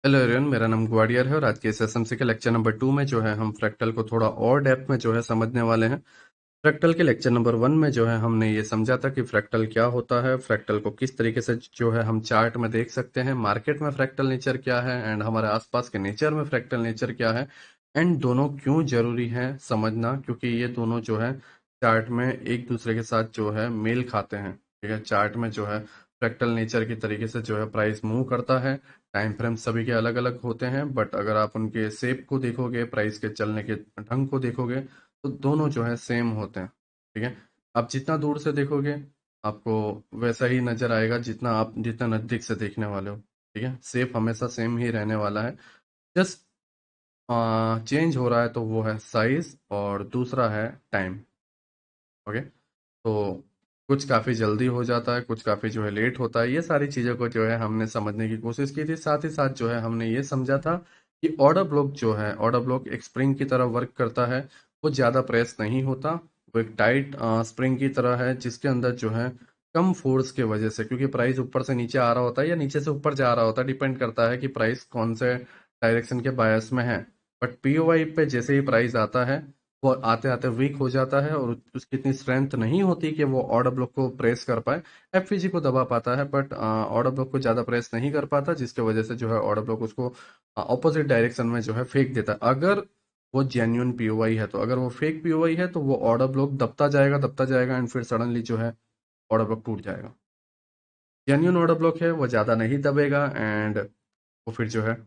Hello everyone, मेरा नाम ग्वाडियर है और आज के इस एसएमसी के लेक्चर नंबर 2 में जो है हम फ्रैक्टल को थोड़ा और डेप्थ में जो है समझने वाले हैं। फ्रैक्टल के लेक्चर नंबर 1 में जो है हमने ये समझा था कि फ्रैक्टल क्या होता है, फ्रैक्टल को किस तरीके से जो है हम चार्ट में देख सकते हैं, मार्केट में फ्रैक्टल नेचर क्या है एंड हमारे आसपास के नेचर में फ्रैक्टल नेचर क्या है एंड दोनों क्यों जरूरी है समझना, क्योंकि ये दोनों जो है चार्ट में एक दूसरे के साथ जो है मेल खाते हैं। ठीक है, चार्ट में जो है फ्रैक्टल नेचर की तरीके से जो है प्राइस मूव करता है। टाइम फ्रेम सभी के अलग अलग होते हैं, बट अगर आप उनके शेप को देखोगे, प्राइस के चलने के ढंग को देखोगे, तो दोनों जो है सेम होते हैं। ठीक है, आप जितना दूर से देखोगे आपको वैसा ही नजर आएगा जितना नजदीक से देखने वाले हो। ठीक है, शेप हमेशा सेम ही रहने वाला है। जस्ट चेंज हो रहा है तो वो है साइज और दूसरा है टाइम। ओके, तो कुछ काफ़ी जल्दी हो जाता है, कुछ काफ़ी जो है लेट होता है। ये सारी चीज़ों को जो है हमने समझने की कोशिश की थी। साथ ही साथ जो है हमने ये समझा था कि ऑर्डर ब्लॉक जो है, ऑर्डर ब्लॉक एक स्प्रिंग की तरह वर्क करता है। वो ज़्यादा प्रेस नहीं होता, वो एक टाइट स्प्रिंग की तरह है जिसके अंदर जो है कम फोर्स के वजह से, क्योंकि प्राइस ऊपर से नीचे आ रहा होता है या नीचे से ऊपर जा रहा होता है, डिपेंड करता है कि प्राइस कौन से डायरेक्शन के बायस में है। बट पीओवाई पे जैसे ही प्राइस आता है, वो आते आते वीक हो जाता है और उसकी इतनी स्ट्रेंथ नहीं होती कि वो ऑर्डर ब्लॉक को प्रेस कर पाए। एफवीजी को दबा पाता है बट ऑर्डर ब्लॉक को ज़्यादा प्रेस नहीं कर पाता, जिसके वजह से जो है ऑर्डर ब्लॉक उसको ऑपोजिट डायरेक्शन में जो है फेंक देता है। अगर वो जेन्युइन पीओवाई है, तो अगर वो फेक पीओवाई है तो वो ऑर्डर ब्लॉक दबता जाएगा एंड फिर सडनली जो है ऑर्डर ब्लॉक टूट जाएगा। जेन्युइन ऑर्डर ब्लॉक है वो ज़्यादा नहीं दबेगा एंड वो फिर जो है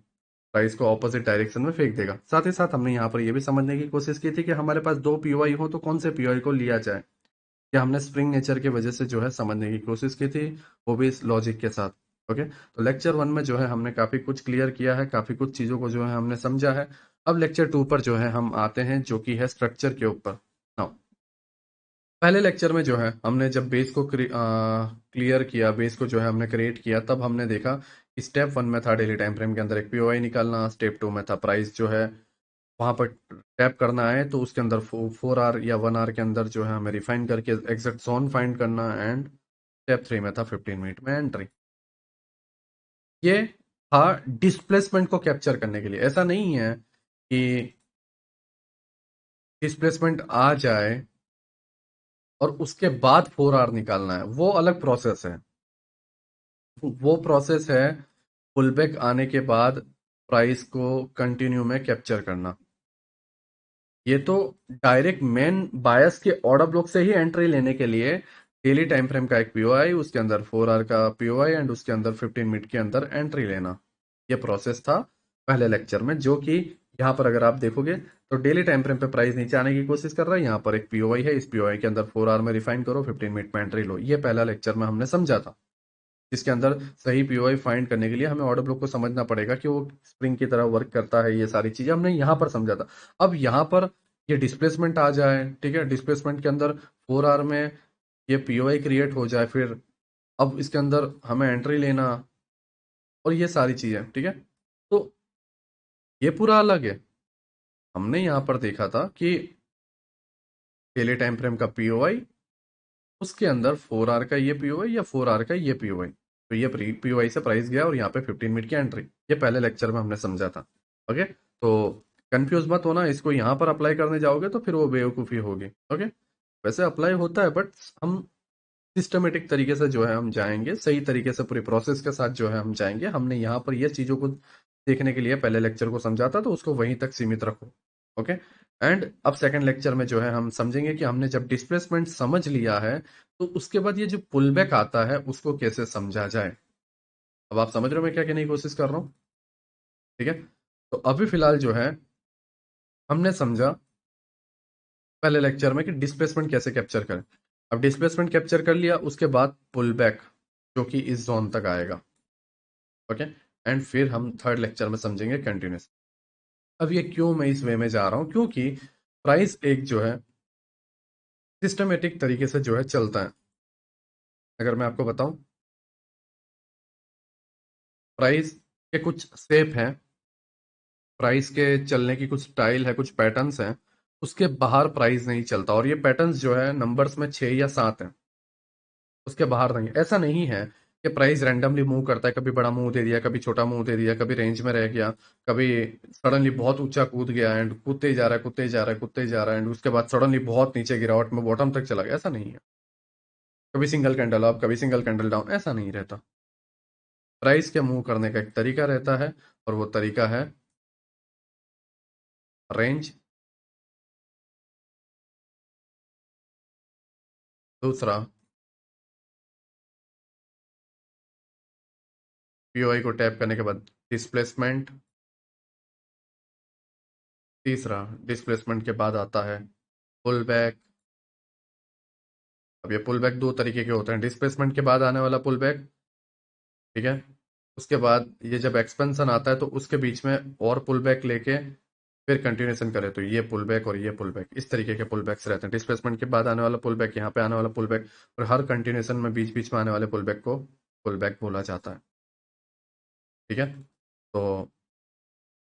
प्राइस को ऑपोजिट डायरेक्शन में फेंक देगा। साथ ही साथ हमने यहाँ पर ये भी समझने की कोशिश की थी कि हमारे पास दो पीओआई हो तो कौन से पीओआई को लिया जाए। क्या हमने स्प्रिंग नेचर की वजह से जो है समझने की कोशिश की थी, वो भी इस लॉजिक के साथ। ओके, तो लेक्चर 1 में जो है हमने काफ़ी कुछ क्लियर किया है, काफ़ी कुछ चीज़ों को जो है हमने समझा है। अब लेक्चर 2 पर जो है हम आते हैं, जो कि है स्ट्रक्चर के ऊपर। नाउ, पहले लेक्चर में जो है हमने जब बेस को क्लियर किया, बेस को जो है हमने क्रिएट किया, तब हमने देखा कि स्टेप 1 में था डेली टाइम फ्रेम के अंदर एक पीओआई निकालना, स्टेप 2 में था प्राइस जो है वहां पर टैप करना है तो उसके अंदर 4 आवर या 1 आवर के अंदर जो है हमें रिफाइन करके एग्जैक्ट जोन फाइंड करना। एंड स्टेप 3 में था 15 मिनट में एंट्री। ये था डिस्प्लेसमेंट को कैप्चर करने के लिए। ऐसा नहीं है कि डिस्प्लेसमेंट आ जाए और उसके बाद 4 आवर निकालना है, वो अलग प्रोसेस है। वो प्रोसेस है पुलबैक आने के बाद प्राइस को कंटिन्यू में कैप्चर करना। ये तो डायरेक्ट मेन बायस के ऑर्डर ब्लॉक से ही एंट्री लेने के लिए डेली टाइम फ्रेम का एक पीओआई, उसके अंदर 4 आवर का पीओआई एंड उसके अंदर 15 मिनट के अंदर एंट्री लेना। ये प्रोसेस था पहले लेक्चर में, जो कि यहाँ पर अगर आप देखोगे तो डेली टाइम फ्रेम पे प्राइस नीचे आने की कोशिश कर रहा है। यहाँ पर एक पीओआई है, इस पीओआई के अंदर 4 आवर में रिफाइन करो, 15 मिनट में एंट्री लो। ये पहला लेक्चर में हमने समझा था, जिसके अंदर सही पीओआई फाइंड करने के लिए हमें ऑर्डर ब्लॉक को समझना पड़ेगा कि वो स्प्रिंग की तरह वर्क करता है। ये सारी चीजें हमने यहाँ पर समझा था। अब यहाँ पर ये डिस्प्लेसमेंट आ जाए, ठीक है, डिस्प्लेसमेंट के अंदर 4 आवर में ये पीओआई क्रिएट हो जाए, फिर अब इसके अंदर हमें एंट्री लेना और ये सारी चीजें, ठीक है। तो ये पूरा अलग है। हमने यहाँ पर देखा था कि डेली टाइम फ्रेम का पीओआई, उसके अंदर 4 आवर का ये पीओआई या 4 आवर का ये पीओआई, तो ये पीओआई से प्राइस गया और यहाँ पे 15 मिनट की एंट्री। ये पहले लेक्चर में हमने समझा था। ओके, तो कंफ्यूज मत होना, इसको यहाँ पर अप्लाई करने जाओगे तो फिर वो बेवकूफ़ी होगी। ओके, वैसे अप्लाई होता है बट हम सिस्टमेटिक तरीके से जो है हम जाएंगे, सही तरीके से पूरे प्रोसेस के साथ जो है हम जाएंगे। हमने यहाँ पर ये चीज़ों को देखने के लिए पहले लेक्चर को समझा था, तो उसको वहीं तक सीमित रखो। ओके, एंड अब सेकंड लेक्चर में जो है हम समझेंगे कि हमने जब डिस्प्लेसमेंट समझ लिया है तो उसके बाद ये जो पुलबैक आता है उसको कैसे समझा जाए। अब आप समझ रहे हो मैं क्या कहने की कोशिश कर रहा हूँ। ठीक है, तो अभी फिलहाल जो है हमने समझा पहले लेक्चर में कि डिस्प्लेसमेंट कैसे कैप्चर करें। अब डिस्प्लेसमेंट कैप्चर कर लिया, उसके बाद पुल बैक जो कि इस जोन तक आएगा। ओके, एंड फिर हम थर्ड लेक्चर में समझेंगे कंटिन्यूस। अब ये क्यों मैं इस वे में जा रहा हूँ, क्योंकि प्राइस एक जो है सिस्टमेटिक तरीके से जो है चलता है। अगर मैं आपको बताऊं, प्राइस के कुछ शेप हैं, प्राइस के चलने की कुछ स्टाइल है, कुछ पैटर्न्स हैं, उसके बाहर प्राइस नहीं चलता। और ये पैटर्न्स जो है नंबर्स में 6 या 7 हैं, उसके बाहर नहीं। ऐसा नहीं है कि प्राइस रैंडमली मूव करता है, कभी बड़ा मूव दे दिया, कभी छोटा मूव दे दिया, कभी रेंज में रह गया, कभी सडनली बहुत ऊंचा कूद गया एंड कूदते ही जा रहा है, कूदते ही जा रहा है, कूदते ही जा रहा है एंड उसके बाद सडनली बहुत नीचे गिरावट में बॉटम तक चला गया, ऐसा नहीं है। कभी सिंगल कैंडल अप, कभी सिंगल कैंडल डाउन, ऐसा नहीं रहता। प्राइस के मूव करने का एक तरीका रहता है और वो तरीका है रेंज। दूसरा पीओआई को टैप करने के बाद डिस्प्लेसमेंट। तीसरा डिस्प्लेसमेंट के बाद आता है पुल बैक। अब ये पुल बैक दो तरीके के होते हैं, डिस्प्लेसमेंट के बाद आने वाला पुल बैक, ठीक है, उसके बाद ये जब एक्सपेंशन आता है तो उसके बीच में और पुल बैक लेके फिर कंटिन्यूएशन करे तो ये पुल बैक और ये पुल बैक, इस तरीके के पुल बैक्स रहते हैं। डिस्प्लेसमेंट के बाद आने वाला पुल बैक, यहाँ पे आने वाला पुल बैक, और हर कंटिन्यूएशन में बीच बीच में आने वाले पुल बैक को पुल बैक बोला जाता है, ठीक है। तो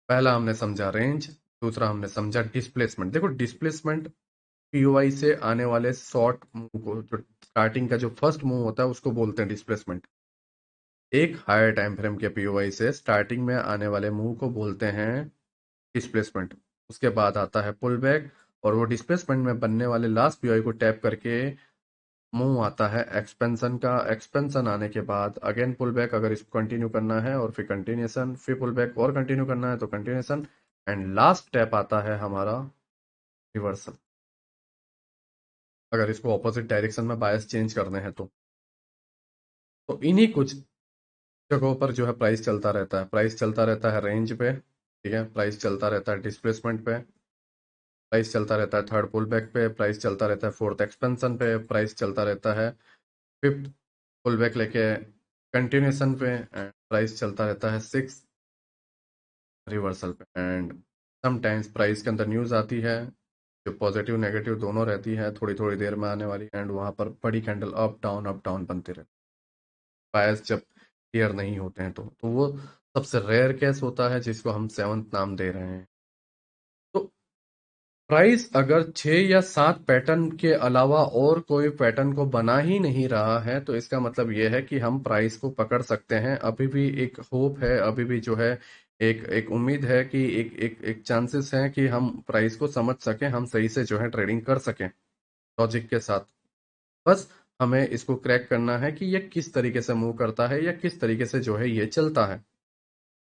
पहला हमने समझा रेंज, दूसरा हमने समझा डिस्प्लेसमेंट। देखो डिस्प्लेसमेंट पीओआई से आने वाले शॉर्ट मूव को, जो स्टार्टिंग का जो फर्स्ट मूव होता है उसको बोलते हैं डिस्प्लेसमेंट। एक हायर टाइम फ्रेम के पीओआई से स्टार्टिंग में आने वाले मूव को बोलते हैं डिस्प्लेसमेंट। उसके बाद आता है पुल बैक, और वो डिस्प्लेसमेंट में बनने वाले लास्ट पीओआई को टैप करके मूव आता है एक्सपेंशन का। एक्सपेंशन आने के बाद अगेन पुल बैक, अगर इसको कंटिन्यू करना है, और फिर कंटिन्यूएशन, फिर पुल बैक और कंटिन्यू करना है तो कंटिन्यूएशन, एंड लास्ट स्टेप आता है हमारा रिवर्सल, अगर इसको ऑपोजिट डायरेक्शन में बायस चेंज करने हैं तो इन्हीं कुछ जगहों पर जो है प्राइस चलता रहता है। प्राइस चलता रहता है रेंज पे, ठीक है, प्राइस चलता रहता है डिस्प्लेसमेंट पे, प्राइस चलता रहता है थर्ड पुल बैक पे, प्राइस चलता रहता है फोर्थ एक्सपेंशन पे, प्राइस चलता रहता है फिफ्थ पुल बैक लेके कंटिन्यूएशन पे, एंड प्राइस चलता रहता है सिक्स रिवर्सल पे। एंड समटाइम्स प्राइस के अंदर न्यूज आती है जो पॉजिटिव नेगेटिव दोनों रहती है, थोड़ी थोड़ी देर में आने वाली, एंड वहां पर बड़ी कैंडल अप डाउन बनते रहते हैं बायस जब क्लियर नहीं होते हैं तो वो सबसे रेयर केस होता है जिसको हम सेवंथ नाम दे रहे हैं। तो प्राइस अगर 6 या 7 पैटर्न के अलावा और कोई पैटर्न को बना ही नहीं रहा है तो इसका मतलब यह है कि हम प्राइस को पकड़ सकते हैं। अभी भी एक होप है, अभी भी जो है एक एक उम्मीद है कि एक चांसेस है कि हम प्राइस को समझ सकें, हम सही से जो है ट्रेडिंग कर सकें लॉजिक के साथ। बस हमें इसको क्रैक करना है कि ये किस तरीके से मूव करता है या किस तरीके से जो है ये चलता है।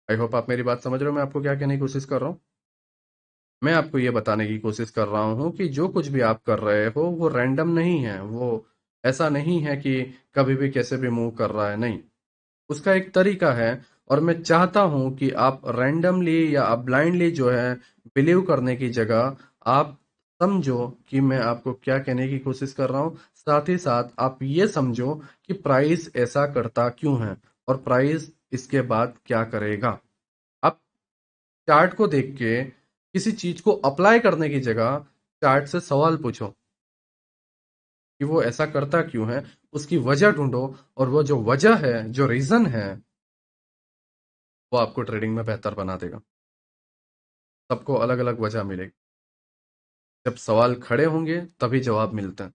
आई होप आप मेरी बात समझ रहे हो, मैं आपको क्या कहने की कोशिश कर रहा हूँ। मैं आपको ये बताने की कोशिश कर रहा हूँ कि जो कुछ भी आप कर रहे हो वो रैंडम नहीं है, वो ऐसा नहीं है कि कभी भी कैसे भी मूव कर रहा है, नहीं, उसका एक तरीका है। और मैं चाहता हूं कि आप रैंडमली या आप ब्लाइंडली जो है बिलीव करने की जगह आप समझो कि मैं आपको क्या कहने की कोशिश कर रहा हूं, साथ ही साथ आप ये समझो कि प्राइस ऐसा करता क्यों है और प्राइस इसके बाद क्या करेगा। आप चार्ट को देख के किसी चीज को अप्लाई करने की जगह चार्ट से सवाल पूछो कि वो ऐसा करता क्यों है, उसकी वजह ढूंढो, और वो जो वजह है, जो रीजन है, वो आपको ट्रेडिंग में बेहतर बना देगा। सबको अलग अलग वजह मिलेगी, जब सवाल खड़े होंगे तभी जवाब मिलते हैं।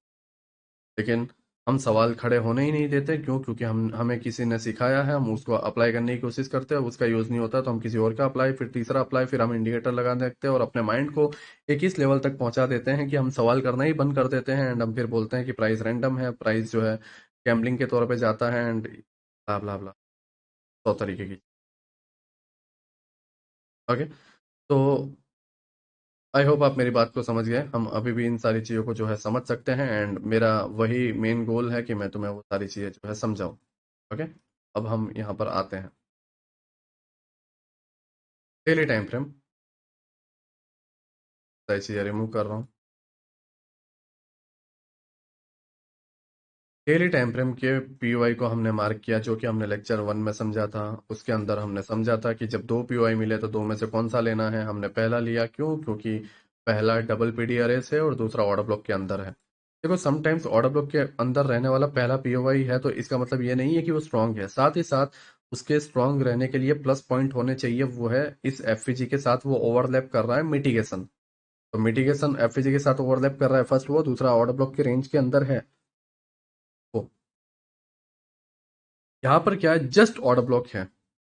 लेकिन हम सवाल खड़े होने ही नहीं देते, क्यों? क्योंकि हमें किसी ने सिखाया है, हम उसको अप्लाई करने की कोशिश करते हैं, उसका यूज नहीं होता तो हम किसी और का अप्लाई, फिर तीसरा अप्लाई, फिर हम इंडिकेटर लगा देखते हैं और अपने माइंड को एक इस लेवल तक पहुंचा देते हैं कि हम सवाल करना ही बंद कर देते हैं, एंड हम फिर बोलते हैं कि प्राइस रैंडम है, प्राइस जो है गैम्बलिंग के तौर पे जाता है, एंड ब्ला ब्ला ब्ला, 100 तरीके की। ओके, तो आई होप आप मेरी बात को समझ गए। हम अभी भी इन सारी चीज़ों को जो है समझ सकते हैं, एंड मेरा वही मेन गोल है कि मैं तुम्हें वो सारी चीज़ें जो है समझाऊं। ओके, अब हम यहाँ पर आते हैं डेली टाइम फ्रेम, सारी चीज़ें रिमूव कर रहा हूँ। डेली टाइम फ्रेम के पीओआई को हमने मार्क किया, जो कि हमने लेक्चर 1 में समझा था। उसके अंदर हमने समझा था कि जब दो पीओआई मिले तो दो में से कौन सा लेना है। हमने पहला लिया, क्यों? क्योंकि पहला डबल पीडी अरेस है और दूसरा ऑर्डर ब्लॉक के अंदर है। देखो समटाइम्स ऑर्डर ब्लॉक के अंदर रहने वाला पहला पीओआई है तो इसका मतलब ये नहीं है कि वो स्ट्रांग है, साथ ही साथ उसके स्ट्रांग रहने के लिए प्लस पॉइंट होने चाहिए, वो है इस एफईजी के साथ वो ओवरलैप कर रहा है मिटिगेशन। तो मिटिगेशन एफईजी के साथ ओवरलैप कर रहा है फर्स्ट, वो दूसरा ऑर्डर ब्लॉक के रेंज के अंदर है वो, यहाँ पर क्या है, जस्ट ऑर्डर ब्लॉक है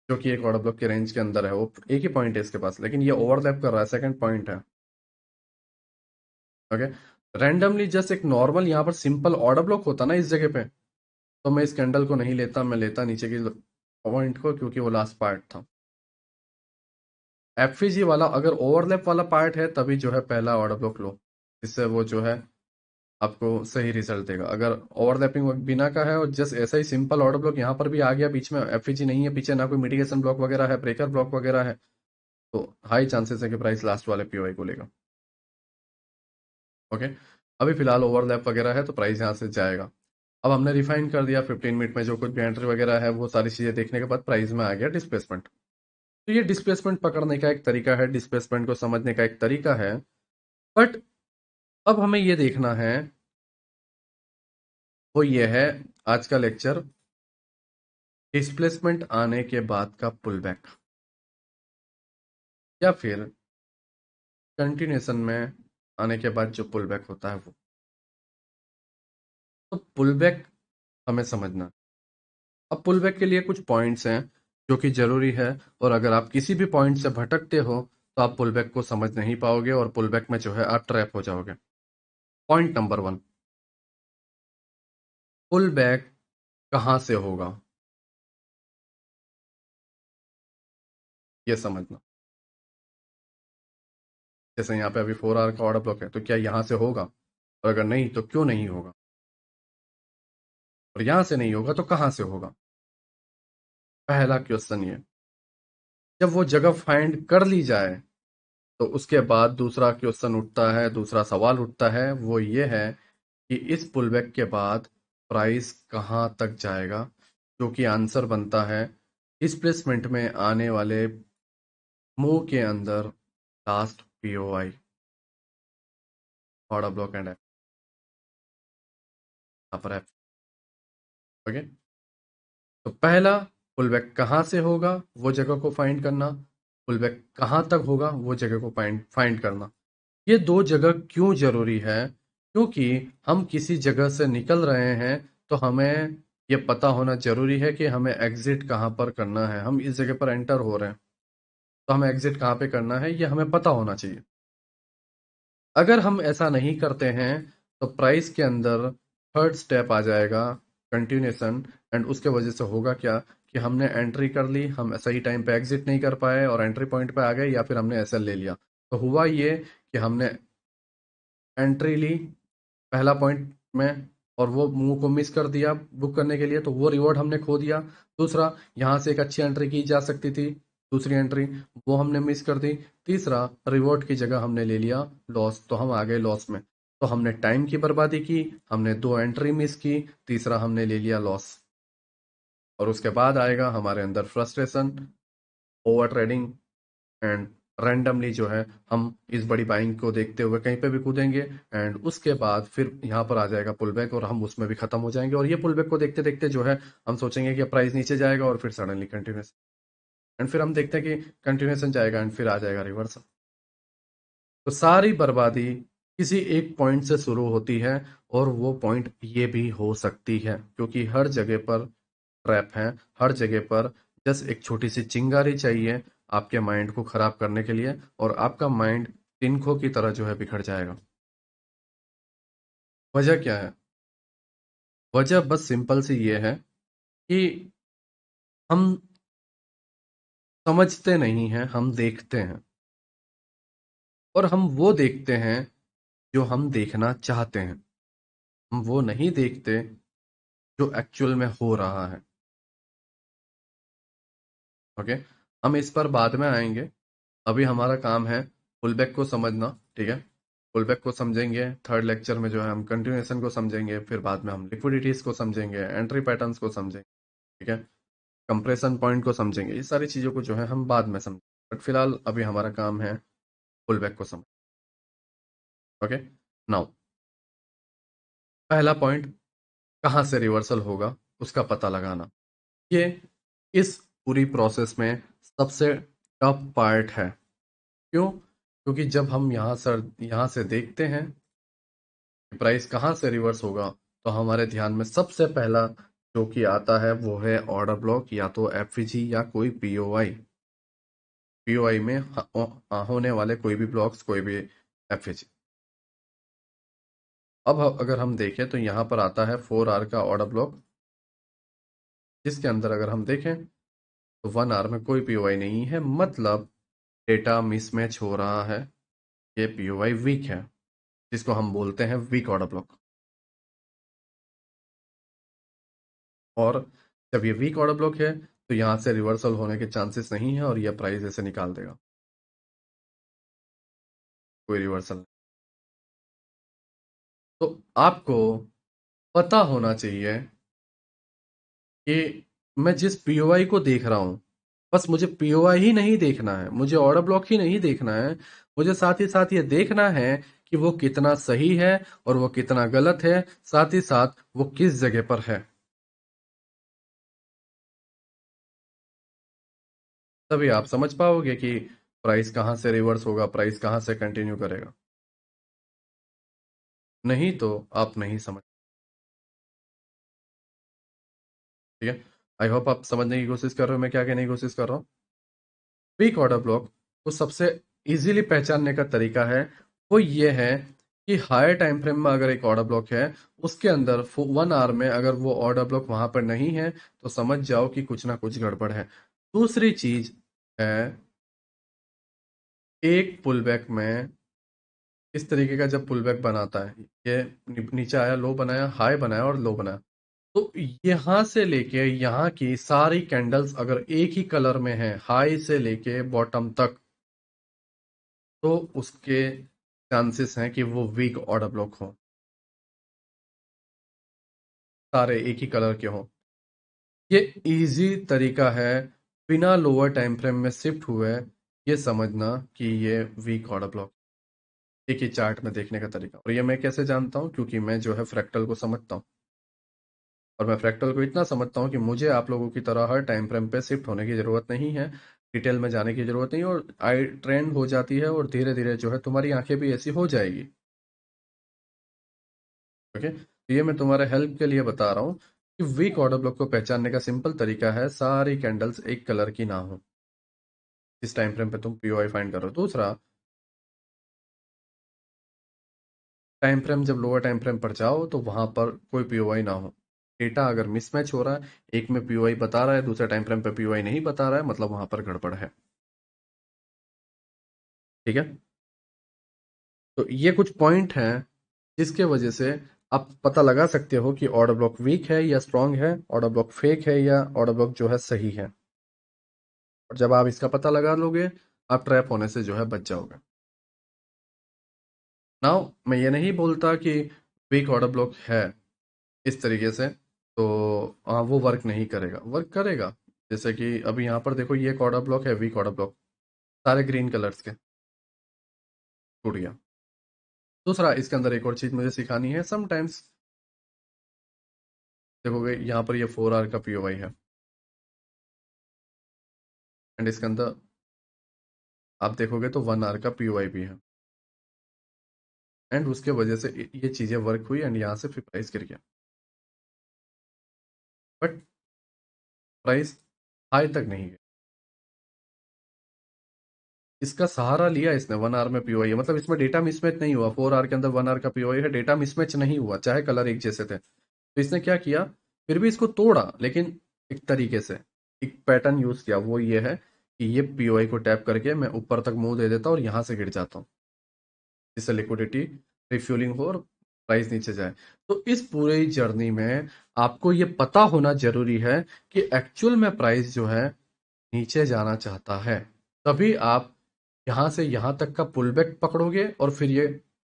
जो कि एक ऑर्डर ब्लॉक के रेंज के अंदर है, वो एक ही पॉइंट है इसके पास, लेकिन ये ओवरलैप कर रहा है, सेकंड पॉइंट है। ओके, रैंडमली जस्ट एक नॉर्मल यहाँ पर सिंपल ऑर्डर ब्लॉक होता ना इस जगह पे, तो मैं इस कैंडल को नहीं लेता, मैं लेता नीचे की पॉइंट को, क्योंकि वो लास्ट पार्ट था। एफईजी वाला अगर ओवरलैप वाला पार्ट है तभी जो है पहला ऑर्डर ब्लॉक लो, इससे वो जो है आपको सही रिजल्ट देगा। अगर ओवरलैपिंग बिना का है और जस्ट ऐसा ही सिंपल ऑर्डर ब्लॉक यहाँ पर भी आ गया, बीच में एफईजी नहीं है, पीछे ना कोई मिटिगेशन ब्लॉक वगैरह है, ब्रेकर ब्लॉक वगैरह है, तो हाई चांसेस है कि प्राइस लास्ट वाले पीओआई को लेगा। ओके, अभी फिलहाल ओवरलैप वगैरह है तो प्राइस यहाँ से जाएगा। अब हमने रिफाइन कर दिया 15 मिनट में, जो कुछ भी एंट्री वगैरह है वो सारी चीजें देखने के बाद प्राइस में आ गया डिस्प्लेसमेंट। तो ये डिस्प्लेसमेंट पकड़ने का एक तरीका है, डिस्प्लेसमेंट को समझने का एक तरीका है। बट अब हमें ये देखना है, वो ये है आज का लेक्चर, डिस्प्लेसमेंट आने के बाद का पुल बैक, या फिर कंटिन्यूएशन में आने के बाद जो पुल बैक होता है वो। तो पुल बैक हमें समझना। अब पुल बैक के लिए कुछ पॉइंट्स हैं जो कि जरूरी है, और अगर आप किसी भी पॉइंट से भटकते हो तो आप पुल बैक को समझ नहीं पाओगे, और पुल बैक में जो है आप ट्रैप हो जाओगे। पॉइंट नंबर 1, पुल बैक कहां से होगा, ये समझना। जैसे यहाँ पे अभी 4 आवर का ऑर्डर ब्लॉक है, तो क्या यहां से होगा, और अगर नहीं तो क्यों नहीं होगा, और यहां से नहीं होगा तो कहां से होगा। पहला क्वेश्चन ये, जब वो जगह फाइंड कर ली जाए तो उसके बाद दूसरा क्वेश्चन उठता है, दूसरा सवाल उठता है, वो ये है कि इस पुलबैक के बाद प्राइस कहां तक जाएगा, जो कि आंसर बनता है डिस्प्लेसमेंट में आने वाले मूव के अंदर last POI, order block and upper F. Okay, तो पहला, पुलबैक कहां से होगा वो जगह को फाइंड करना, पुलबैक कहां तक होगा वो जगह को फाइंड फाइंड करना। ये दो जगह क्यों जरूरी है, क्योंकि हम किसी जगह से निकल रहे हैं तो हमें ये पता होना जरूरी है कि हमें एग्जिट कहाँ पर करना है। हम इस जगह पर एंटर हो रहे हैं तो हमें एग्जिट कहाँ पे करना है ये हमें पता होना चाहिए। अगर हम ऐसा नहीं करते हैं तो प्राइस के अंदर थर्ड स्टेप आ जाएगा, कंटिन्यूएशन, एंड उसके वजह से होगा क्या कि हमने एंट्री कर ली, हम सही टाइम पे एग्जिट नहीं कर पाए और एंट्री पॉइंट पे आ गए, या फिर हमने एसएल ले लिया। तो हुआ ये कि हमने एंट्री ली पहला पॉइंट में और वो मूव को मिस कर दिया बुक करने के लिए, तो वो रिवॉर्ड हमने खो दिया। दूसरा, यहाँ से एक अच्छी एंट्री की जा सकती थी, दूसरी एंट्री, वो हमने मिस कर दी। तीसरा, रिवॉर्ड की जगह हमने ले लिया लॉस, तो हम आ गए लॉस में। तो हमने टाइम की बर्बादी की, हमने 2 एंट्री मिस की, तीसरा हमने ले लिया लॉस। और उसके बाद आएगा हमारे अंदर frustration, over trading, and randomly जो है हम इस बड़ी बाइंग को देखते हुए कहीं पे भी कूदेंगे, एंड उसके बाद फिर यहाँ पर आ जाएगा पुल बैक और हम उसमें भी खत्म हो जाएंगे। और ये पुल बैक को देखते देखते जो है हम सोचेंगे कि प्राइस नीचे जाएगा और फिर सडनली कंटिन्यूस, एंड फिर हम देखते हैं कि कंटिन्यूएशन जाएगा एंड फिर आ जाएगा रिवर्सल। तो सारी बर्बादी किसी एक पॉइंट से शुरू होती है, और वो पॉइंट ये भी हो सकती है, क्योंकि हर जगह पर ट्रैप है, हर जगह पर जस्ट एक छोटी सी चिंगारी चाहिए आपके माइंड को खराब करने के लिए, और आपका माइंड तिनकों की तरह जो है बिखर जाएगा। वजह क्या है? वजह बस सिंपल सी ये है कि हम समझते नहीं हैं, हम देखते हैं, और हम वो देखते हैं जो हम देखना चाहते हैं, हम वो नहीं देखते जो एक्चुअल में हो रहा है। ओके, हम इस पर बाद में आएंगे, अभी हमारा काम है पुलबैक को समझना। ठीक है, पुलबैक को समझेंगे, थर्ड लेक्चर में जो है हम कंटिन्यूएशन को समझेंगे, फिर बाद में हम लिक्विडिटीज को समझेंगे, एंट्री पैटर्न्स को समझेंगे। ठीक है, कंप्रेशन पॉइंट को समझेंगे, ये सारी चीज़ों को जो है हम बाद में समझेंगे, बट फिलहाल अभी हमारा काम है पुलबैक को समझ। ओके, नाउ पहला पॉइंट, कहाँ से रिवर्सल होगा उसका पता लगाना। ये इस पूरी प्रोसेस में सबसे टफ पार्ट है। क्यों? क्योंकि जब हम यहाँ से देखते हैं कि प्राइस कहाँ से रिवर्स होगा, तो हमारे ध्यान में सबसे पहला जो कि आता है वो है ऑर्डर ब्लॉक, या तो एफवीजी या कोई पीओआई। पीओआई में होने वाले कोई भी ब्लॉक्स, कोई भी एफवीजी। अब अगर हम देखें तो यहाँ पर आता है 4 आर का ऑर्डर ब्लॉक, जिसके अंदर अगर हम देखें तो 1 आर में कोई पीओआई नहीं है, मतलब डेटा मिसमैच हो रहा है, ये पीओआई वीक है, जिसको हम बोलते हैं वीक ऑर्डर ब्लॉक। और जब ये वीक ऑर्डर ब्लॉक है तो यहाँ से रिवर्सल होने के चांसेस नहीं है और ये प्राइस ऐसे निकाल देगा, कोई रिवर्सल नहीं। तो आपको पता होना चाहिए कि मैं जिस पीओआई को देख रहा हूँ, बस मुझे पीओआई ही नहीं देखना है, मुझे ऑर्डर ब्लॉक ही नहीं देखना है, मुझे साथ ही साथ ये देखना है कि वो कितना सही है और वो कितना गलत है, साथ ही साथ वो किस जगह पर है। तभी आप समझ पाओगे कि प्राइस कहाँ से रिवर्स होगा, प्राइस कहाँ से कंटिन्यू करेगा। नहीं तो आप नहीं समझ। ठीक है, आई होप आप समझने की कोशिश कर रहे हो मैं क्या कहने की कोशिश कर रहा हूँ। वीक ऑर्डर ब्लॉक को सबसे इजीली पहचानने का तरीका है, वो ये है कि हायर टाइम फ्रेम में अगर एक ऑर्डर ब्लॉक है, उसके अंदर 1 आर में अगर वो ऑर्डर ब्लॉक वहां पर नहीं है, तो समझ जाओ कि कुछ ना कुछ गड़बड़ है। दूसरी चीज है, एक पुल बैक में इस तरीके का जब पुल बैक बनाता है, ये नीचे आया, लो बनाया, हाई बनाया और लो बनाया, तो यहां से लेके यहाँ की सारी कैंडल्स अगर एक ही कलर में है, हाई से लेके बॉटम तक, तो उसके चांसेस हैं कि वो वीक ऑर्डर ब्लॉक हो, सारे एक ही कलर के हों। ये इजी तरीका है बिना लोअर टाइम फ्रेम में शिफ्ट हुए ये समझना कि ये वीक ऑर्डर ब्लॉक, एक ही चार्ट में देखने का तरीका। और ये मैं कैसे जानता हूँ, क्योंकि मैं जो है फ्रैक्टल को समझता हूँ, और मैं फ्रैक्टल को इतना समझता हूँ कि मुझे आप लोगों की तरह हर टाइम फ्रेम पे शिफ्ट होने की ज़रूरत नहीं है, डिटेल में जाने की ज़रूरत नहीं, और आई ट्रेंड हो जाती है और धीरे धीरे जो है तुम्हारी आंखें भी ऐसी हो जाएगी। ओके, तो ये मैं तुम्हारे हेल्प के लिए बता रहा हूँ कि वीक ऑर्डर ब्लॉक को पहचानने का सिंपल तरीका है, सारी कैंडल्स एक कलर की ना हो इस टाइम फ्रेम पे तुम पीओआई फाइंड करो। दूसरा, टाइम फ्रेम जब लोअर टाइम फ्रेम पर जाओ तो वहां पर कोई पीओआई ना हो। डेटा अगर मिसमैच हो रहा है, एक में पीओआई बता रहा है, दूसरे टाइम फ्रेम पे पीओआई नहीं बता रहा है, मतलब वहां पर गड़बड़ है। ठीक है, तो ये कुछ पॉइंट हैं जिसके वजह से आप पता लगा सकते हो कि ऑर्डर ब्लॉक वीक है या स्ट्रांग है, ऑर्डर ब्लॉक फेक है या ऑर्डर ब्लॉक जो है सही है। और जब आप इसका पता लगा लोगे, आप ट्रैप होने से जो है बच जाओगे। नाउ मैं ये नहीं बोलता कि वीक ऑर्डर ब्लॉक है इस तरीके से तो वो वर्क नहीं करेगा, वर्क करेगा। जैसे कि अभी यहाँ पर देखो, ये एक ऑर्डर ब्लॉक है, वीक ऑर्डर ब्लॉक, सारे ग्रीन कलर्स के, टूट गया। दूसरा, इसके अंदर एक और चीज मुझे सिखानी है। समटाइम्स देखोगे यहाँ पर ये 4 आर का पीओवाई है, एंड इसके अंदर आप देखोगे तो 1 आर का पीओवाई भी है, एंड उसके वजह से ये चीजें वर्क हुई एंड यहाँ से फिर प्राइस गिर गया, बट प्राइस हाई तक नहीं गया। इसका सहारा लिया इसने, 1 आर में पीओआई है, मतलब इसमें डेटा मिसमैच नहीं हुआ। 4 आर के अंदर 1 आर का पीओआई है, डेटा मिसमैच नहीं हुआ, चाहे कलर एक जैसे थे। तो इसने क्या किया, फिर भी इसको तोड़ा, लेकिन एक तरीके से एक पैटर्न यूज किया, वो ये है कि ये पीओआई को टैप करके मैं ऊपर तक मुंह दे देता हूँ और यहाँ से गिर जाता हूँ, जिससे लिक्विडिटी रिफ्यूलिंग हो और प्राइस नीचे जाए। तो इस पूरी जर्नी में आपको ये पता होना जरूरी है कि एक्चुअल में प्राइस जो है नीचे जाना चाहता है, तभी आप यहां से यहां तक का पुलबैक पकड़ोगे और फिर ये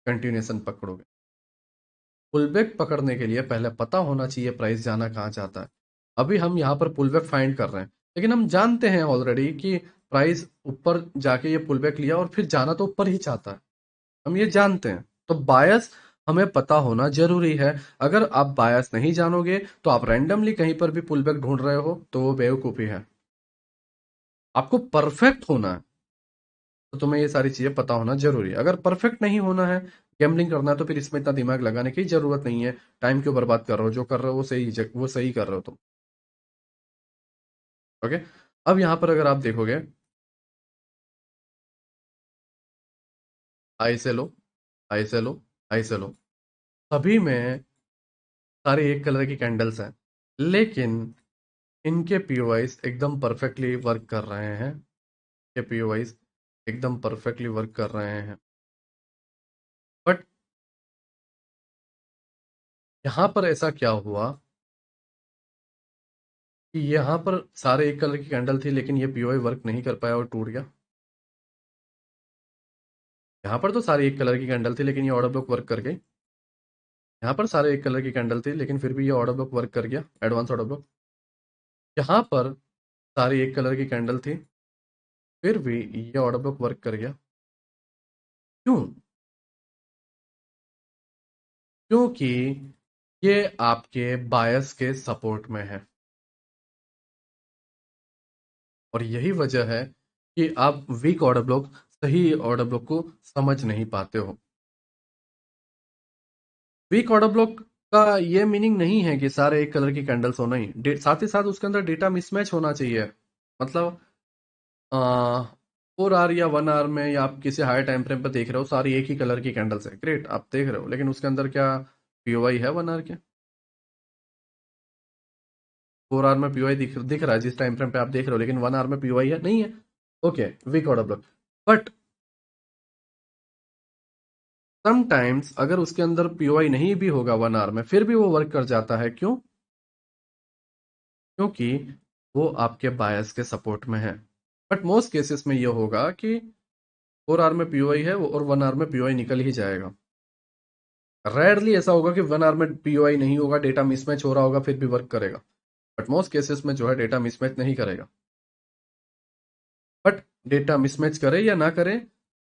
कंटिन्यूएशन पकड़ोगे। पुलबैक पकड़ने के लिए पहले पता होना चाहिए प्राइस जाना कहाँ चाहता है। अभी हम यहाँ पर पुलबैक फाइंड कर रहे हैं, लेकिन हम जानते हैं ऑलरेडी कि प्राइस ऊपर जाके ये पुलबैक लिया और फिर जाना तो ऊपर ही चाहता है, हम ये जानते हैं। तो बायस हमें पता होना जरूरी है। अगर आप बायस नहीं जानोगे तो आप रैंडमली कहीं पर भी पुलबैक ढूंढ रहे हो तो वो बेवकूफी है। आपको परफेक्ट होना है, तो तुम्हें ये सारी चीजें पता होना जरूरी है। अगर परफेक्ट नहीं होना है, गैम्बलिंग करना है, तो फिर इसमें इतना दिमाग लगाने की जरूरत नहीं है। टाइम क्यों बर्बाद कर रहे हो? जो कर रहे हो वो सही कर रहे हो तुम। ओके। अब यहाँ पर अगर आप देखोगे, आई से लो, आई से लो, आई से लो, सभी में सारे एक कलर की कैंडल्स हैं, लेकिन इनके पीओआईज एकदम परफेक्टली वर्क कर रहे हैं। ये पीओआईज एकदम परफेक्टली वर्क कर रहे हैं। बट यहाँ पर ऐसा क्या हुआ कि यहाँ पर सारे एक कलर की कैंडल थी, लेकिन ये पीओआई वर्क नहीं कर पाया और टूट गया। यहाँ पर तो सारी एक कलर की कैंडल थी, लेकिन ये ऑर्डर ब्लॉक वर्क कर गई। यहाँ पर सारे एक कलर की कैंडल थी, लेकिन फिर भी ये ऑर्डर ब्लॉक वर्क कर गया, एडवांस ऑर्डर ब्लॉक। यहाँ पर सारी एक कलर की कैंडल थी, फिर भी ये ऑर्डर ब्लॉक वर्क कर गया। क्यों? क्योंकि ये आपके बायस के सपोर्ट में है, और यही वजह है कि आप वीक ऑर्डर ब्लॉक, सही ऑर्डर ब्लॉक को समझ नहीं पाते हो। वीक ऑर्डर ब्लॉक का ये मीनिंग नहीं है कि सारे एक कलर की कैंडल्स होना ही, साथ ही साथ उसके अंदर डेटा मिसमैच होना चाहिए। मतलब 4 आवर या 1 आवर में, या आप किसी हाई टाइम फ्रेम पर देख रहे हो, सारी एक ही कलर की कैंडल्स है, ग्रेट, आप देख रहे हो, लेकिन उसके अंदर क्या पीओआई है 1 आवर के? 4 आवर में पीओआई दिख रहा है जिस टाइम फ्रेम पे आप देख रहे हो, लेकिन 1 आवर में पीओआई है नहीं है। Okay, weak order block. But sometimes अगर उसके अंदर पीओआई नहीं भी होगा 1 आवर में, फिर भी वो वर्क कर जाता है। क्यों? क्योंकि वो आपके बायस के सपोर्ट में है। बट मोस्ट केसेस में ये होगा कि 4 आवर में पीओआई है और 1 आवर में पीओआई निकल ही जाएगा। रेयरली ऐसा होगा कि 1 आवर में पीओआई नहीं होगा, डेटा मिसमैच हो रहा होगा, फिर भी वर्क करेगा। बट मोस्ट केसेस में जो है डेटा मिसमैच नहीं करेगा। बट डेटा मिसमैच करे या ना करे,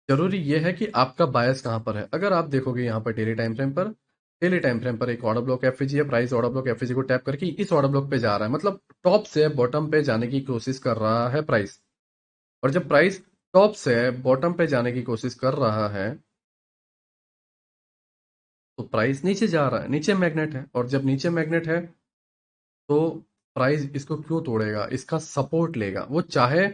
जरूरी यह है कि आपका बायस कहां पर है। अगर आप देखोगे यहाँ पर डेली टाइम फ्रेम पर एक ऑर्डर ब्लॉक एफजी है, प्राइस ऑर्डर ब्लॉक एफजी को टैप करके इस ऑर्डर ब्लॉक पे जा रहा है, मतलब टॉप से बॉटम पे जाने की कोशिश कर रहा है प्राइस। और जब प्राइस टॉप से बॉटम पे जाने की कोशिश कर रहा है, तो प्राइस नीचे जा रहा है, नीचे मैग्नेट है, और जब नीचे मैग्नेट है तो प्राइस इसको क्यों तोड़ेगा? इसका सपोर्ट लेगा, वो चाहे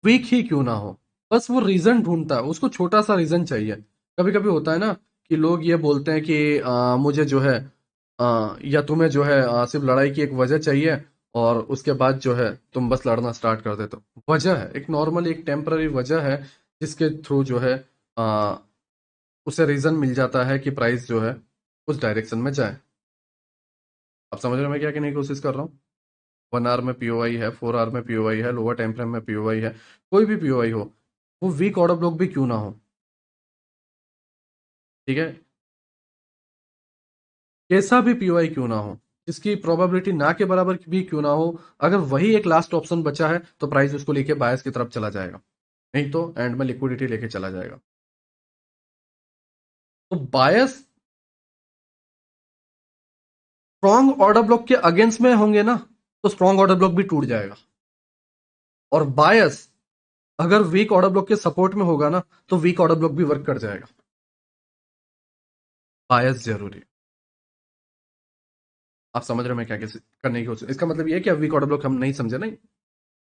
वीक ही क्यों ना हो। बस वो रीजन ढूंढता है, उसको छोटा सा रीजन चाहिए। कभी कभी होता है ना कि लोग ये बोलते हैं कि मुझे जो है या तुम्हें जो है सिर्फ लड़ाई की एक वजह चाहिए, और उसके बाद जो है तुम बस लड़ना स्टार्ट कर देते हो। वजह है एक नॉर्मल, एक टेम्पररी वजह है, जिसके थ्रू जो है आ, उसे रीजन मिल जाता है कि प्राइस जो है उस डायरेक्शन में जाए। आप समझ रहे हो मैं क्या कहने की कोशिश कर रहा हूँ? 1 आवर में पीओआई है, 4 आवर में पीओआई है, लोअर टाइम फ्रेम में पीओआई है, कोई भी पीओआई हो, वो वीक ऑर्डर ब्लॉक भी क्यों ना हो, ठीक है, कैसा भी पीओआई क्यों ना हो, जिसकी प्रोबेबिलिटी ना के बराबर भी क्यों ना हो, अगर वही एक लास्ट ऑप्शन बचा है तो प्राइस उसको लेके बायस की तरफ चला जाएगा, नहीं तो एंड में लिक्विडिटी लेके चला जाएगा। तो बायस स्ट्रॉन्ग ऑर्डर ब्लॉक के अगेंस्ट में होंगे ना, तो स्ट्रॉन्ग ऑर्डर ब्लॉक भी टूट जाएगा। और बायस अगर वीक ऑर्डर ब्लॉक के सपोर्ट में होगा ना, तो वीक ऑर्डर ब्लॉक भी वर्क कर जाएगा। बायस जरूरी है। आप समझ रहे हो मैं क्या कैसे करने की कोशिश, इसका मतलब ये है कि अब वीक ऑर्डर ब्लॉक हम नहीं समझे, नहीं,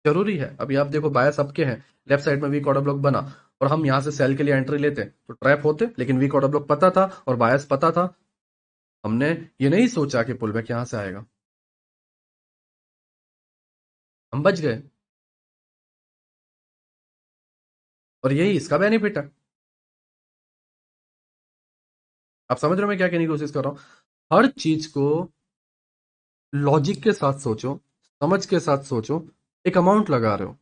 जरूरी है। अभी आप देखो बायस सबके हैं, लेफ्ट साइड में वीक ऑर्डर ब्लॉक बना, और हम यहां से सेल के लिए एंट्री लेते तो ट्रैप होते, लेकिन वीक ऑर्डर ब्लॉक पता था और बायस पता था, हमने ये नहीं सोचा कि पुल बैक यहां से आएगा, हम बच गए। और यही इसका बेनिफिट है। आप समझ रहे हो मैं क्या कहने की कोशिश कर रहा हूं? हर चीज को लॉजिक के साथ सोचो, समझ के साथ सोचो। एक अमाउंट लगा रहे हो,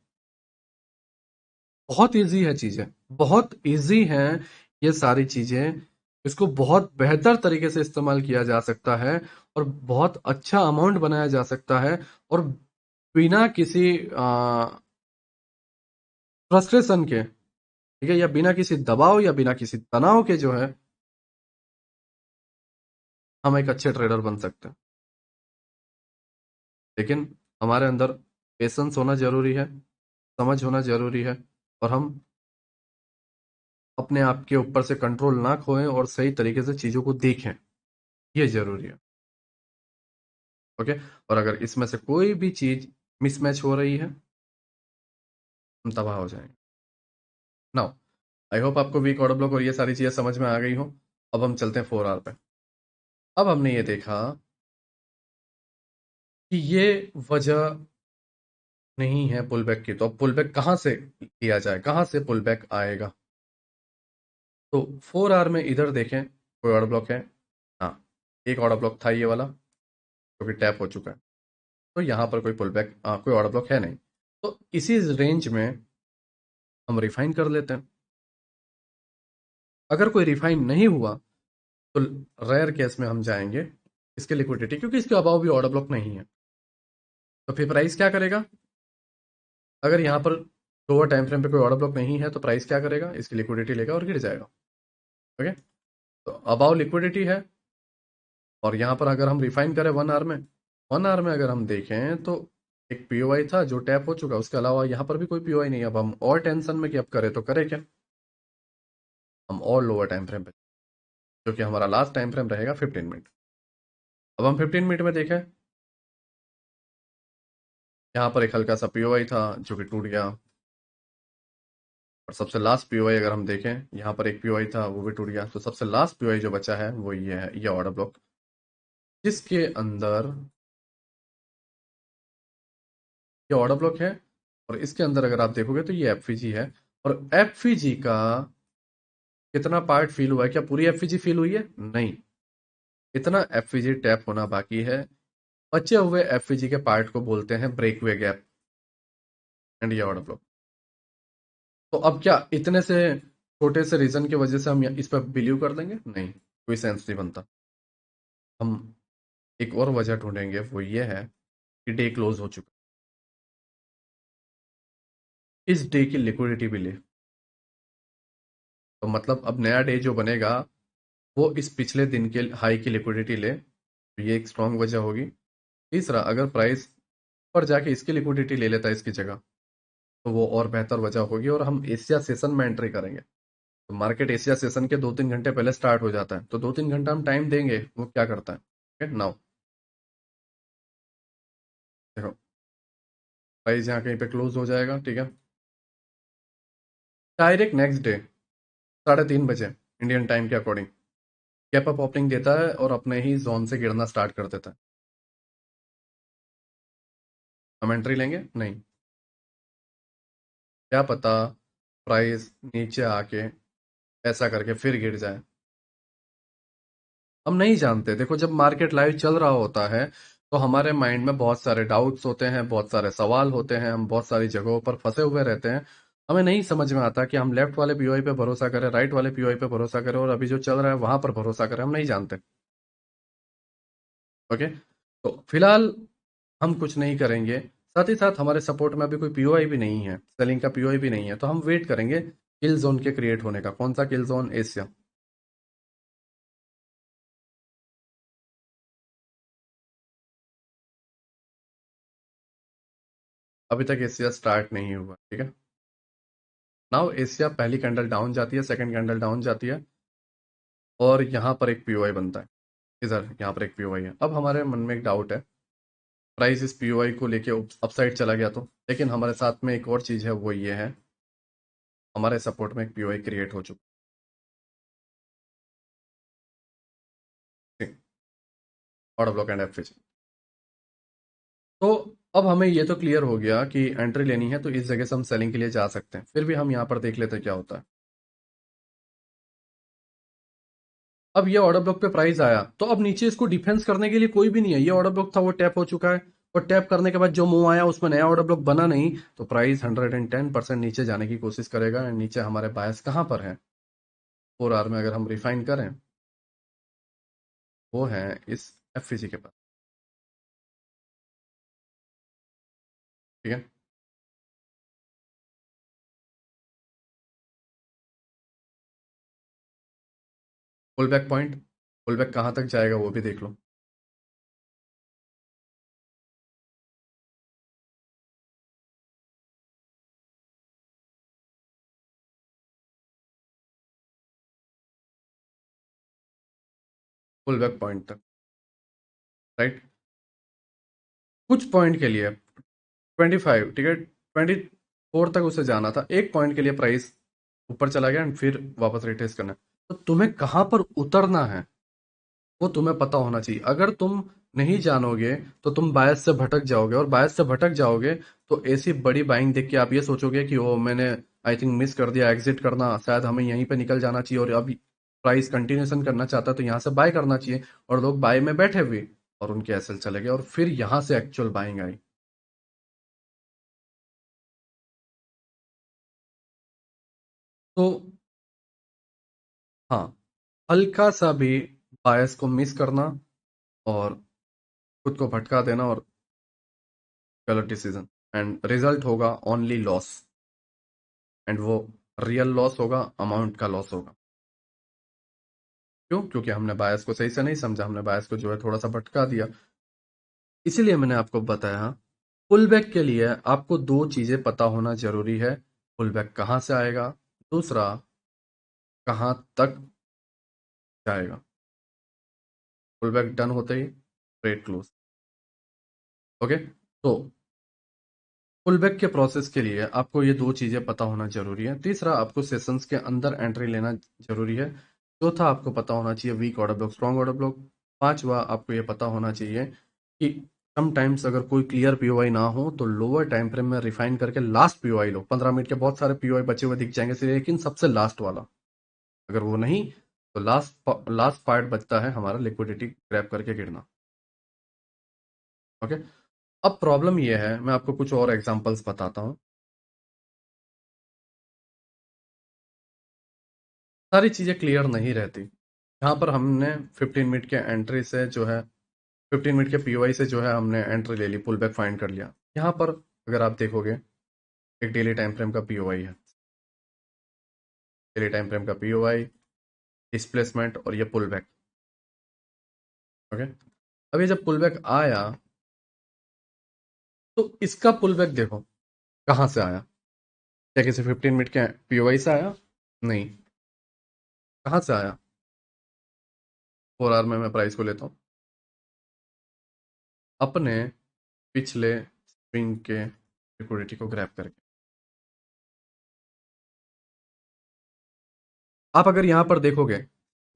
बहुत इजी है चीजें, बहुत इजी हैं ये सारी चीजें। इसको बहुत बेहतर तरीके से इस्तेमाल किया जा सकता है, और बहुत अच्छा अमाउंट बनाया जा सकता है, और बिना किसी फ्रस्ट्रेशन के, ठीक है, या बिना किसी दबाव या बिना किसी तनाव के जो है, हम एक अच्छे ट्रेडर बन सकते हैं। लेकिन हमारे अंदर पेशेंस होना जरूरी है, समझ होना जरूरी है, और हम अपने आप के ऊपर से कंट्रोल ना खोएं और सही तरीके से चीज़ों को देखें, ये ज़रूरी है। ओके। और अगर इसमें से कोई भी चीज़ मिसमैच हो रही है, हम तबाह हो जाएंगे। नाउ, आई होप आपको वीक ऑर्डर ब्लॉक और ये सारी चीज़ें समझ में आ गई हो। अब हम चलते हैं 4 आवर पे। अब हमने ये देखा कि ये वजह नहीं है पुल बैक की, तो अब पुल बैक कहाँ से किया जाए, कहाँ से पुल बैक आएगा? तो 4 आवर में इधर देखें, कोई ऑर्डर ब्लॉक है? हाँ, एक ऑर्डर ब्लॉक था ये वाला, जो कि टैप हो चुका है। तो यहाँ पर कोई पुल बैक, कोई ऑर्डर ब्लॉक है नहीं। तो इसी रेंज में हम रिफाइन कर लेते हैं। अगर कोई रिफाइन नहीं हुआ तो रेयर केस में हम जाएंगे इसके लिक्विडिटी, क्योंकि इसके अभाव भी ऑर्डर ब्लॉक नहीं है। तो फिर प्राइस क्या करेगा? अगर यहाँ पर लोअर टाइम फ्रेम पे कोई ऑर्डर ब्लॉक नहीं है तो प्राइस क्या करेगा? इसकी लिक्विडिटी लेगा और गिर जाएगा। ओके। तो अबाव लिक्विडिटी है, और यहाँ पर अगर हम रिफाइन करें 1 आवर में, 1 आवर में अगर हम देखें तो एक पीओआई था जो टैप हो चुका, उसके अलावा यहाँ पर भी कोई पीओआई नहीं है। अब हम और टेंशन में कि अब करें तो करें क्या? हम और लोअर टाइम फ्रेम पे, जो कि हमारा लास्ट टाइम फ्रेम रहेगा 15 मिनट। अब हम 15 मिनट में देखें, यहाँ पर एक हल्का सा पीओआई था जो कि टूट गया। और सबसे लास्ट पीओआई अगर हम देखें, यहाँ पर एक पीओआई था वो भी टूट गया। तो सबसे लास्ट पीओआई जो बचा है वो ये है, ये ऑर्डर ब्लॉक, जिसके अंदर ये ऑर्डर ब्लॉक है। और इसके अंदर अगर आप देखोगे तो ये एफवीजी है। और एफवीजी का कितना पार्ट फील हुआ है? क्या पूरी एफवीजी फील हुई है? नहीं, इतना एफवीजी टैप होना बाकी है। बचे हुए एफवीजी के पार्ट को बोलते हैं ब्रेकवे गैप एंड ये ऑर्डर ब्लॉक। तो अब क्या इतने से छोटे से रीजन की वजह से हम इस पर बिलीव कर देंगे? नहीं, कोई सेंस नहीं बनता। हम एक और वजह ढूंढेंगे, वो ये है कि डे क्लोज हो चुका, इस डे की लिक्विडिटी भी ले। तो मतलब अब नया डे जो बनेगा वो इस पिछले दिन के हाई की लिक्विडिटी ले, तो ये एक स्ट्रांग वजह होगी। तीसरा, अगर प्राइस पर जाके इसकी लिक्विडिटी ले लेता है इसकी जगह, तो वो और बेहतर वजह होगी। और हम एशिया सेशन में एंट्री करेंगे, तो मार्केट एशिया सेशन के 2-3 घंटे पहले स्टार्ट हो जाता है, तो 2-3 घंटा हम टाइम देंगे वो क्या करता है। ओके, नाउ देखो, प्राइस यहाँ कहीं पे क्लोज हो जाएगा, ठीक है। डायरेक्ट नेक्स्ट डे 3:30 बजे इंडियन टाइम के अकॉर्डिंग गैप अप ओपनिंग देता है और अपने ही जोन से गिरना स्टार्ट कर देता है। हम एंट्री लेंगे नहीं, क्या पता प्राइस नीचे आके ऐसा करके फिर गिर जाए, हम नहीं जानते। देखो, जब मार्केट लाइव चल रहा होता है तो हमारे माइंड में बहुत सारे डाउट्स होते हैं, बहुत सारे सवाल होते हैं, हम बहुत सारी जगहों पर फंसे हुए रहते हैं। हमें नहीं समझ में आता कि हम लेफ्ट वाले पीओआई पे भरोसा करें, राइट वाले पीओआई पे भरोसा करें, और अभी जो चल रहा है वहां पर भरोसा करें, हम नहीं जानते। ओके। तो फिलहाल हम कुछ नहीं करेंगे। साथ ही साथ हमारे सपोर्ट में अभी कोई पीओआई भी नहीं है, सेलिंग का पीओआई भी नहीं है, तो हम वेट करेंगे किल जोन के क्रिएट होने का। कौन सा किल जोन? एशिया। अभी तक एशिया स्टार्ट नहीं हुआ, ठीक है। नाउ एशिया पहली कैंडल डाउन जाती है, सेकंड कैंडल डाउन जाती है, और यहाँ पर एक पीओआई बनता है। इधर यहाँ पर एक पीओआई है। अब हमारे मन में एक डाउट है, प्राइस इस पीओआई को लेके अपसाइड चला गया तो? लेकिन हमारे साथ में एक और चीज है, वो ये है, हमारे सपोर्ट में एक पीओआई क्रिएट हो चुका है, ऑर्डर ब्लॉक एंड एफ। तो अब हमें ये तो क्लियर हो गया कि एंट्री लेनी है तो इस जगह से हम सेलिंग के लिए जा सकते हैं। फिर भी हम यहाँ पर देख लेते हैं क्या होता है। अब ये ऑर्डर ब्लॉक पे प्राइस आया, तो अब नीचे इसको डिफेंस करने के लिए कोई भी नहीं है। ये ऑर्डर ब्लॉक था, वो टैप हो चुका है, और टैप करने के बाद जो मूव आया उसमें नया ऑर्डर ब्लॉक बना नहीं, तो प्राइस 110% नीचे जाने की कोशिश करेगा। एंड नीचे हमारे बायस कहाँ पर है? 4 आवर में अगर हम रिफाइन करें, वो है इस एफ के पास, ठीक है। Pull back point, pull back कहाँ तक जाएगा वो भी देख लो। पुल बैक पॉइंट तक, राइट। कुछ पॉइंट के लिए 25, ठीक है, 24 तक उसे जाना था, एक पॉइंट के लिए प्राइस ऊपर चला गया एंड फिर वापस रिट्रेस करना है। तो तुम्हें कहाँ पर उतरना है वो तुम्हें पता होना चाहिए। अगर तुम नहीं जानोगे तो तुम बायस से भटक जाओगे, और बायस से भटक जाओगे तो ऐसी बड़ी बाइंग देख के आप ये सोचोगे कि ओ मैंने आई थिंक मिस कर दिया, एग्जिट करना, शायद हमें यहीं पे निकल जाना चाहिए, और अभी प्राइस कंटिन्यूएशन करना चाहता है तो यहाँ से बाय करना चाहिए, और लोग बाय में बैठे हुए और उनके एसएल चले गए और फिर यहाँ से एक्चुअल बाइंग आई। तो हाँ, हल्का सा भी बायस को मिस करना और खुद को भटका देना और गलत डिसीजन, एंड रिजल्ट होगा ओनली लॉस, एंड वो रियल लॉस होगा, अमाउंट का लॉस होगा। क्यों? क्योंकि हमने बायस को सही से नहीं समझा, हमने बायस को जो है थोड़ा सा भटका दिया। इसीलिए मैंने आपको बताया, पुल बैक के लिए आपको दो चीजें पता होना जरूरी है। पुल बैक कहाँ से आएगा, दूसरा कहाँ तक जाएगा। पुल बैक डन होते ही ट्रेड क्लोज। ओके, तो पुल बैक के प्रोसेस के लिए आपको ये दो चीजें पता होना जरूरी है। तीसरा, आपको सेशंस के अंदर एंट्री लेना जरूरी है। चौथा, आपको पता होना चाहिए weak order block, strong order block. पांचवा, आपको ये पता होना चाहिए कि समटाइम्स अगर कोई क्लियर पीओआई ना हो तो लोअर टाइम फ्रेम में रिफाइन करके लास्ट पीओआई लो। 15 मिनट के बहुत सारे पीओआई बचे हुए दिख जाएंगे, लेकिन सबसे लास्ट वाला, अगर वो नहीं तो लास्ट लास्ट पार्ट बचता है हमारा लिक्विडिटी ग्रैब करके गिरना। ओके, अब प्रॉब्लम ये है, मैं आपको कुछ और एग्जांपल्स बताता हूँ। सारी चीजें क्लियर नहीं रहती। यहाँ पर हमने 15 मिनट के एंट्री से जो है, 15 मिनट के पीओआई से जो है हमने एंट्री ले ली, पुल बैक फाइंड कर लिया। यहाँ पर अगर आप देखोगे, एक डेली टाइम फ्रेम का पीओआई है, डेली टाइम फ्रेम का पीओआई, डिस्प्लेसमेंट और ये पुल बैक। ओके, अब ये जब पुल बैक आया तो इसका पुल बैक देखो कहाँ से आया। क्या किसी 15 मिनट के पीओआई से आया? नहीं। कहाँ से आया? 4 आवर में मैं प्राइस को लेता हूँ अपने पिछले स्विंग के लिक्विडिटी को ग्रैब करके। आप अगर यहां पर देखोगे,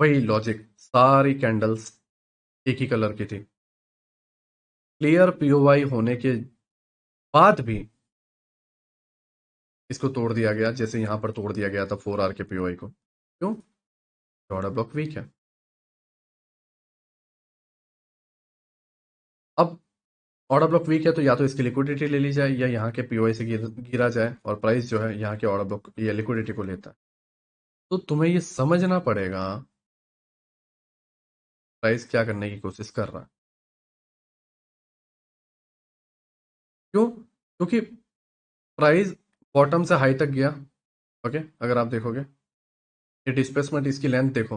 वही लॉजिक, सारी कैंडल्स एक ही कलर की थी, क्लियर पीओवाई होने के बाद भी इसको तोड़ दिया गया, जैसे यहां पर तोड़ दिया गया था 4 आवर के पीओवाई को। क्यों? ऑर्डर ब्लॉक वीक है। अब ऑर्डर ब्लॉक वीक है तो या तो इसकी लिक्विडिटी ले ली जाए, या यहाँ के पीओवाई से गिरा जाए और प्राइस जो है यहाँ के ऑर्डर ब्लॉक या लिक्विडिटी को लेता है। तो तुम्हें ये समझना पड़ेगा प्राइस क्या करने की कोशिश कर रहा है। क्यों? क्योंकि प्राइस बॉटम से हाई तक गया। ओके, अगर आप देखोगे ये डिस्प्लेसमेंट, इसकी लेंथ देखो,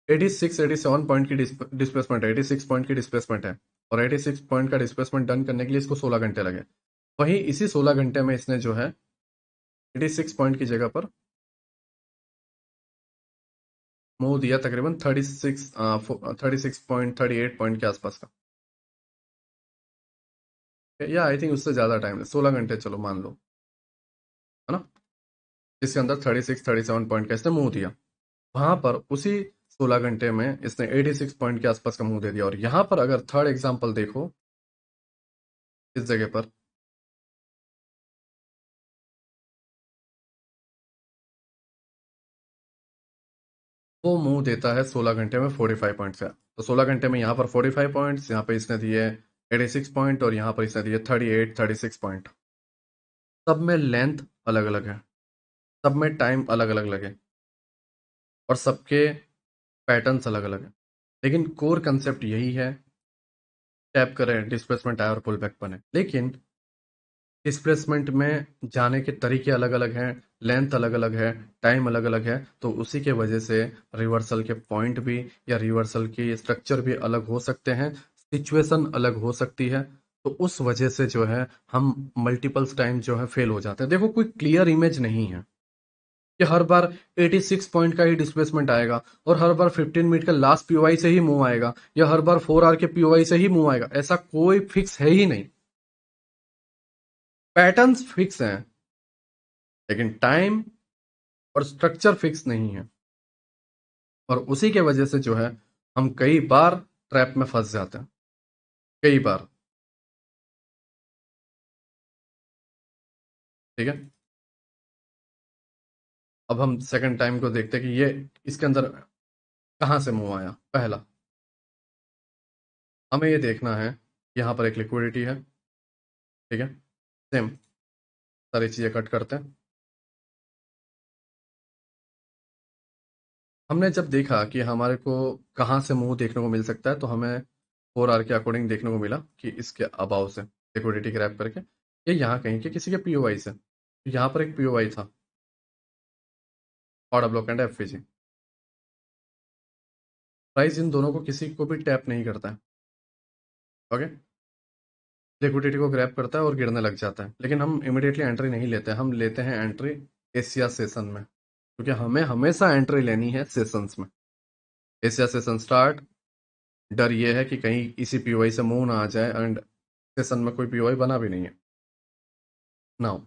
87 पॉइंट की डिस्प्लेसमेंट है, 86 पॉइंट की डिस्प्लेसमेंट है, और 86 पॉइंट का डिस्प्लेसमेंट डन करने के लिए इसको 16 घंटे लगे। वहीं इसी 16 घंटे में इसने जो है 86 पॉइंट की जगह पर मूव दिया तकरीबन 36.38 पॉइंट के आसपास का, या आई थिंक उससे ज्यादा टाइम है, 16 घंटे चलो मान लो, है ना, जिसके अंदर 36-37 पॉइंट का इसने मूव दिया। वहां पर उसी 16 घंटे में इसने 86 पॉइंट के आसपास का मूव दे दिया। और यहां पर अगर थर्ड एग्जांपल देखो, इस जगह पर वो मूव देता है 16 घंटे में 45 पॉइंट से। तो 16 घंटे में यहाँ पर 45 पॉइंट्स, यहाँ पर इसने दिए 86 पॉइंट, और यहाँ पर इसने दिए 36 पॉइंट। सब में लेंथ अलग अलग है, सब में टाइम अलग अलग लगे, और सबके पैटर्न्स अलग अलग है, लेकिन कोर कंसेप्ट यही है, टैप करें डिस्प्लेसमेंट आए और पुल बैक बने। लेकिन डिस्प्लेसमेंट में जाने के तरीके अलग अलग हैं, लेंथ अलग अलग है, टाइम अलग अलग है, तो उसी के वजह से रिवर्सल के पॉइंट भी या रिवर्सल की स्ट्रक्चर भी अलग हो सकते हैं, सिचुएशन अलग हो सकती है। तो उस वजह से जो है हम मल्टीपल्स टाइम जो है फेल हो जाते हैं। देखो, कोई क्लियर इमेज नहीं है कि हर बार 86 पॉइंट का ही डिस्प्लेसमेंट आएगा और हर बार 15 मिनट का लास्ट पीओआई से ही मूव आएगा या हर बार 4 आवर के पीओआई से ही मूव आएगा, ऐसा कोई फिक्स है ही नहीं। पैटर्न्स फिक्स हैं लेकिन टाइम और स्ट्रक्चर फिक्स नहीं है, और उसी के वजह से जो है हम कई बार ट्रैप में फंस जाते हैं, कई बार। ठीक है, अब हम सेकंड टाइम को देखते हैं कि ये इसके अंदर कहाँ से मूव आया। पहला हमें ये देखना है, यहाँ पर एक लिक्विडिटी है। ठीक है, सेम सारी चीजें कट करते हैं। हमने जब देखा कि हमारे को कहाँ से मूव देखने को मिल सकता है, तो हमें 4 आवर के अकॉर्डिंग देखने को मिला कि इसके अबाव से लिक्विडिटी ग्रैब करके ये यहाँ कहीं के किसी के पीओवाई से, तो यहाँ पर एक पीओवाई था, order block and FVG. Price in दोनों को किसी को भी टैप नहीं करता है। ओके, लिक्विडिटी को ग्रैब करता है और गिरने लग जाता है, लेकिन हम इमिडिएटली एंट्री नहीं लेते, हम लेते हैं एंट्री एशिया सेशन में, क्योंकि हमें हमेशा एंट्री लेनी है सेशंस में। एशिया सेशन स्टार्ट, डर ये है कि कहीं इसी पीओआई से मूव ना आ जाए, एंड सेशन में कोई पीओआई बना भी नहीं है। नाउ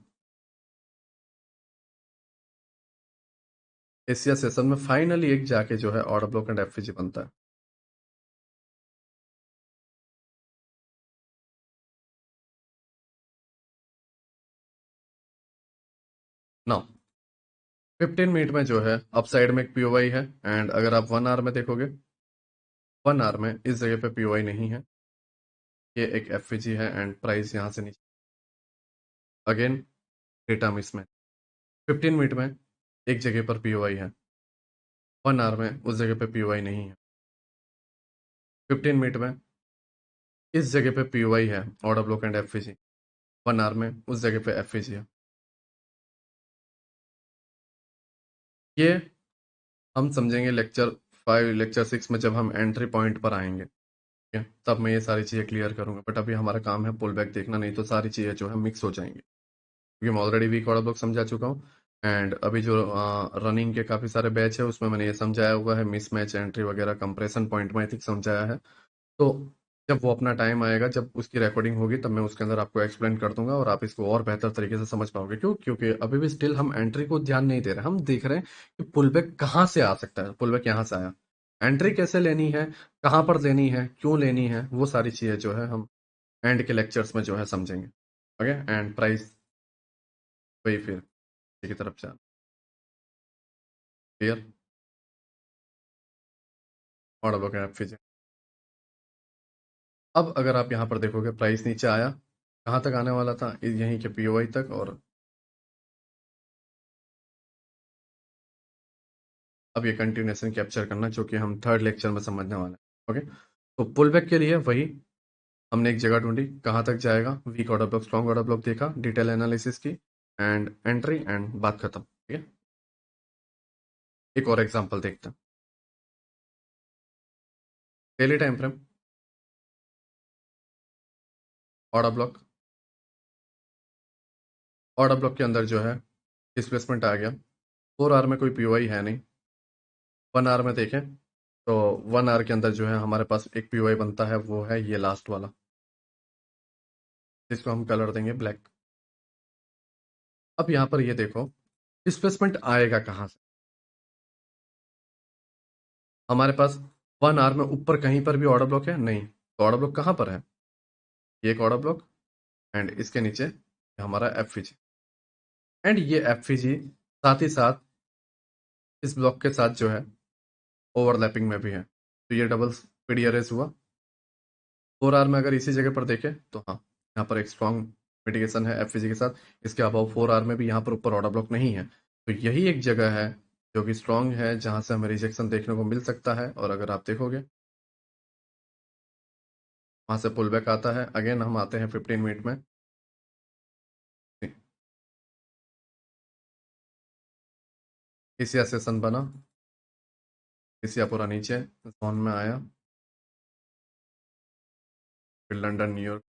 एशिया सेशन में फाइनली एक जाके जो है ऑर्डर ब्लॉक एंड एफवीजी बनता है। नाउ 15 मिनट में जो है अप साइड में एक पीओआई है, एंड अगर आप 1 आवर में देखोगे, 1 आवर में इस जगह पे पीओआई नहीं है, ये एक एफवीजी है एंड प्राइस यहाँ से नीचे अगेन डेटा मिसमैच। 15 मिनट में एक जगह पर पीओआई है, 1 आवर में उस जगह पे पीओआई नहीं है। 15 मिनट में इस जगह पे पीओआई है, order block and FVG, 1 hour में उस जगह पे एफवीजी है। ये हम समझेंगे लेक्चर 5 लेक्चर 6 में जब हम एंट्री पॉइंट पर आएंगे। ठीक है, तब मैं ये सारी चीज़ें क्लियर करूंगा, बट अभी हमारा काम है पुल बैक देखना, नहीं तो सारी चीज़ें जो है मिक्स हो जाएंगी, क्योंकि मैं ऑलरेडी वीक ऑर्डर ब्लॉक समझा चुका हूँ। एंड अभी जो रनिंग के काफ़ी सारे बैच है उसमें मैंने ये समझाया हुआ है, मिस मैच एंट्री वगैरह कंप्रेशन पॉइंट में आई थिंक समझाया है। तो जब वो अपना टाइम आएगा, जब उसकी रिकॉर्डिंग होगी, तब मैं उसके अंदर आपको एक्सप्लेन कर दूंगा और आप इसको और बेहतर तरीके से समझ पाओगे। क्यों? क्योंकि अभी भी स्टिल हम एंट्री को ध्यान नहीं दे रहे, हम देख रहे हैं कि पुल बैक कहाँ से आ सकता है, पुल बैक यहाँ से आया, एंट्री कैसे लेनी है, कहाँ पर लेनी है, क्यों लेनी है, वो सारी चीज़ें जो है हम एंड के लेक्चर्स में जो है समझेंगे। ओके, एंड प्राइस वही फिर की तरफ से क्लियर, और अब अगर आप फिर अब अगर आप यहाँ पर देखोगे प्राइस नीचे आया, कहाँ तक आने वाला था, यहीं के पीओआई तक, और अब ये कंटिन्यूएशन कैप्चर करना, जो कि हम थर्ड लेक्चर में समझने वाले हैं। ओके, तो पुल बैक के लिए वही हमने एक जगह ढूंढी, कहाँ तक जाएगा, weak order block strong order block देखा, डिटेल एनालिसिस की, एंड एंट्री एंड बात खत्म। ठीक है, एक और एग्जांपल देखते हैं। Daily time frame, order block, order block के अंदर जो है डिस्प्लेसमेंट आ गया, 4 आवर में कोई पीओआई है नहीं, 1 आवर में देखें तो 1 आवर के अंदर जो है हमारे पास एक पीओआई बनता है, वो है ये लास्ट वाला, जिसको हम कलर देंगे ब्लैक। अब यहाँ पर ये देखो डिस्प्लेसमेंट आएगा कहाँ से, हमारे पास 1 आवर में ऊपर कहीं पर भी ऑर्डर ब्लॉक है नहीं, तो ऑर्डर ब्लॉक कहाँ पर है, ये एक ऑर्डर ब्लॉक, एंड इसके नीचे हमारा एफवीजी, एंड ये एफवीजी साथ ही साथ इस ब्लॉक के साथ जो है ओवरलैपिंग में भी है, तो ये डबल पीडीआरएस हुआ। 4 आवर में अगर इसी जगह पर देखें तो हाँ, यहाँ पर एक स्ट्रॉन्ग मिटिगेशन है एफवीजी के साथ, इसके अलावा 4 आवर में भी यहाँ पर ऊपर ऑर्डर ब्लॉक नहीं है, तो यही एक जगह है जो कि स्ट्रॉन्ग है, जहाँ से हमें रिजेक्शन देखने को मिल सकता है। और अगर आप देखोगे वहाँ से पुल बैक आता है, अगेन हम आते हैं 15 मिनट में, एशिया सेशन बना, एशिया पूरा नीचे जोन में आया, फिर लंदन न्यूयॉर्क,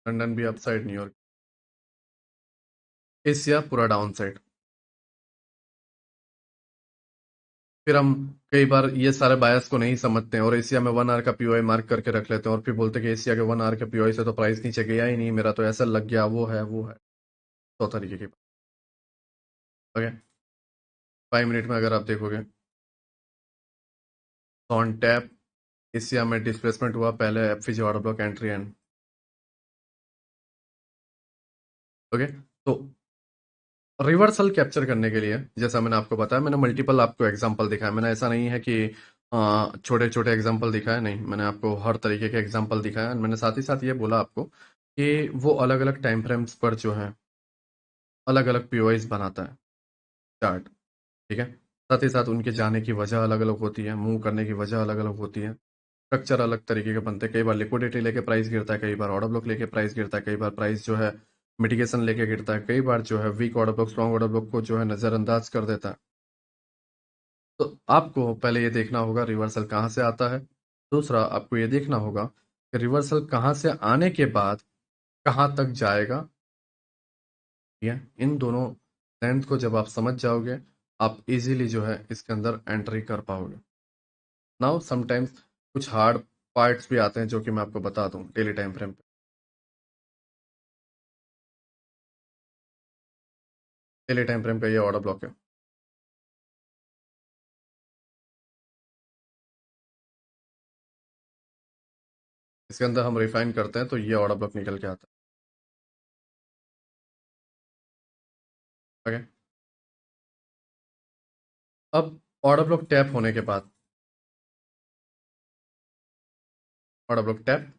लंदन भी अप साइड, न्यूयॉर्क। एशिया पूरा डाउन साइड। फिर हम कई बार ये सारे बायस को नहीं समझते हैं और एशिया में 1 आवर का पीओआई मार्क करके रख लेते हैं और फिर बोलते हैं कि एशिया के 1 आवर के पीओआई से तो प्राइस नीचे गया ही नहीं, मेरा तो ऐसा लग गया, वो है तो तरीके की बात। ओके। 5 मिनट में अगर आप देखोगे, ऑन टैप एशिया में डिस्प्लेसमेंट हुआ, पहले FVG order block entry and. Okay. तो रिवर्सल कैप्चर करने के लिए जैसा मैंने आपको बताया, मैंने मल्टीपल आपको एग्जांपल दिखाया, मैंने ऐसा नहीं है कि छोटे छोटे एग्जांपल दिखाया, नहीं, मैंने आपको हर तरीके के एग्जांपल दिखाया। मैंने साथ ही साथ ये बोला आपको कि वो अलग अलग टाइम फ्रेम्स पर जो है अलग अलग पीओआईज बनाता है, चार्ट। ठीक है। साथ ही साथ उनके जाने की वजह अलग अलग होती है, मूव करने की वजह अलग अलग होती है, स्ट्रक्चर अलग तरीके के बनते हैं। कई बार लिक्विडिटी लेके प्राइस गिरता है, कई बार ऑर्डर ब्लॉक लेके प्राइस गिरता है, कई बार प्राइस जो है मिटिगेशन लेके गिरता है, कई बार जो है weak order block strong order block को जो है नजरअंदाज कर देता है। तो आपको पहले ये देखना होगा रिवर्सल कहाँ से आता है। दूसरा, आपको ये देखना होगा कि रिवर्सल कहाँ से आने के बाद कहाँ तक जाएगा। ठीक है। इन दोनों लेंथ को जब आप समझ जाओगे, आप इजीली जो है इसके अंदर एंट्री कर पाओगे। नाउ समटाइम्स कुछ हार्ड पार्ट्स भी आते हैं जो कि मैं आपको बता दूं डेली टाइम फ्रेम पे। डेली टाइम फ्रेम का ये ऑर्डर ब्लॉक है, इसके अंदर हम रिफाइन करते हैं तो ये ऑर्डर ब्लॉक निकल के आता है। ओके। अब ऑर्डर ब्लॉक टैप होने के बाद, ऑर्डर ब्लॉक टैप,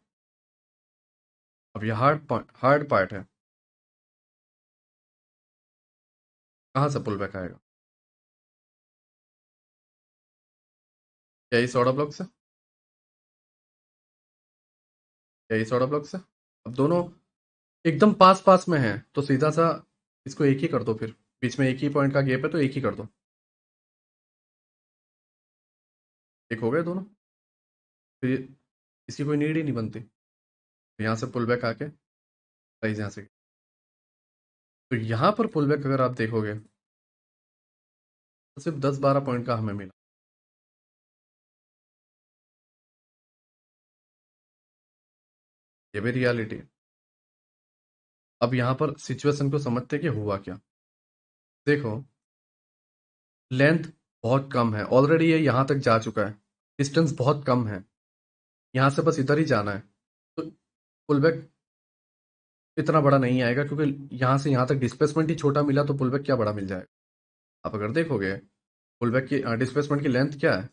अब ये हार्ड पार्ट है, कहाँ से पुल बैक आएगा? क्या इस ऑर्डर ब्लॉक से? क्या इस ऑर्डर ब्लॉक से? अब दोनों एकदम पास पास में हैं तो सीधा सा इसको एक ही कर दो, फिर बीच में एक ही पॉइंट का गैप है तो एक ही कर दो, एक हो गए दोनों। फिर इसकी कोई नीड ही नहीं बनती। यहाँ से पुल बैक आके प्राइस यहाँ से, तो यहाँ पर पुल बैक अगर आप देखोगे तो सिर्फ 10-12 पॉइंट का हमें मिला। ये भी रियलिटी है। अब यहाँ पर सिचुएशन को समझते कि हुआ क्या। देखो, लेंथ बहुत कम है, ऑलरेडी ये यहाँ तक जा चुका है, डिस्टेंस बहुत कम है, यहाँ से बस इधर ही जाना है। तो पुल बैक इतना बड़ा नहीं आएगा क्योंकि यहाँ से यहाँ तक डिस्प्लेसमेंट ही छोटा मिला, तो पुल बैक क्या बड़ा मिल जाएगा। आप अगर देखोगे पुल बैक की डिस्प्लेसमेंट की लेंथ क्या है,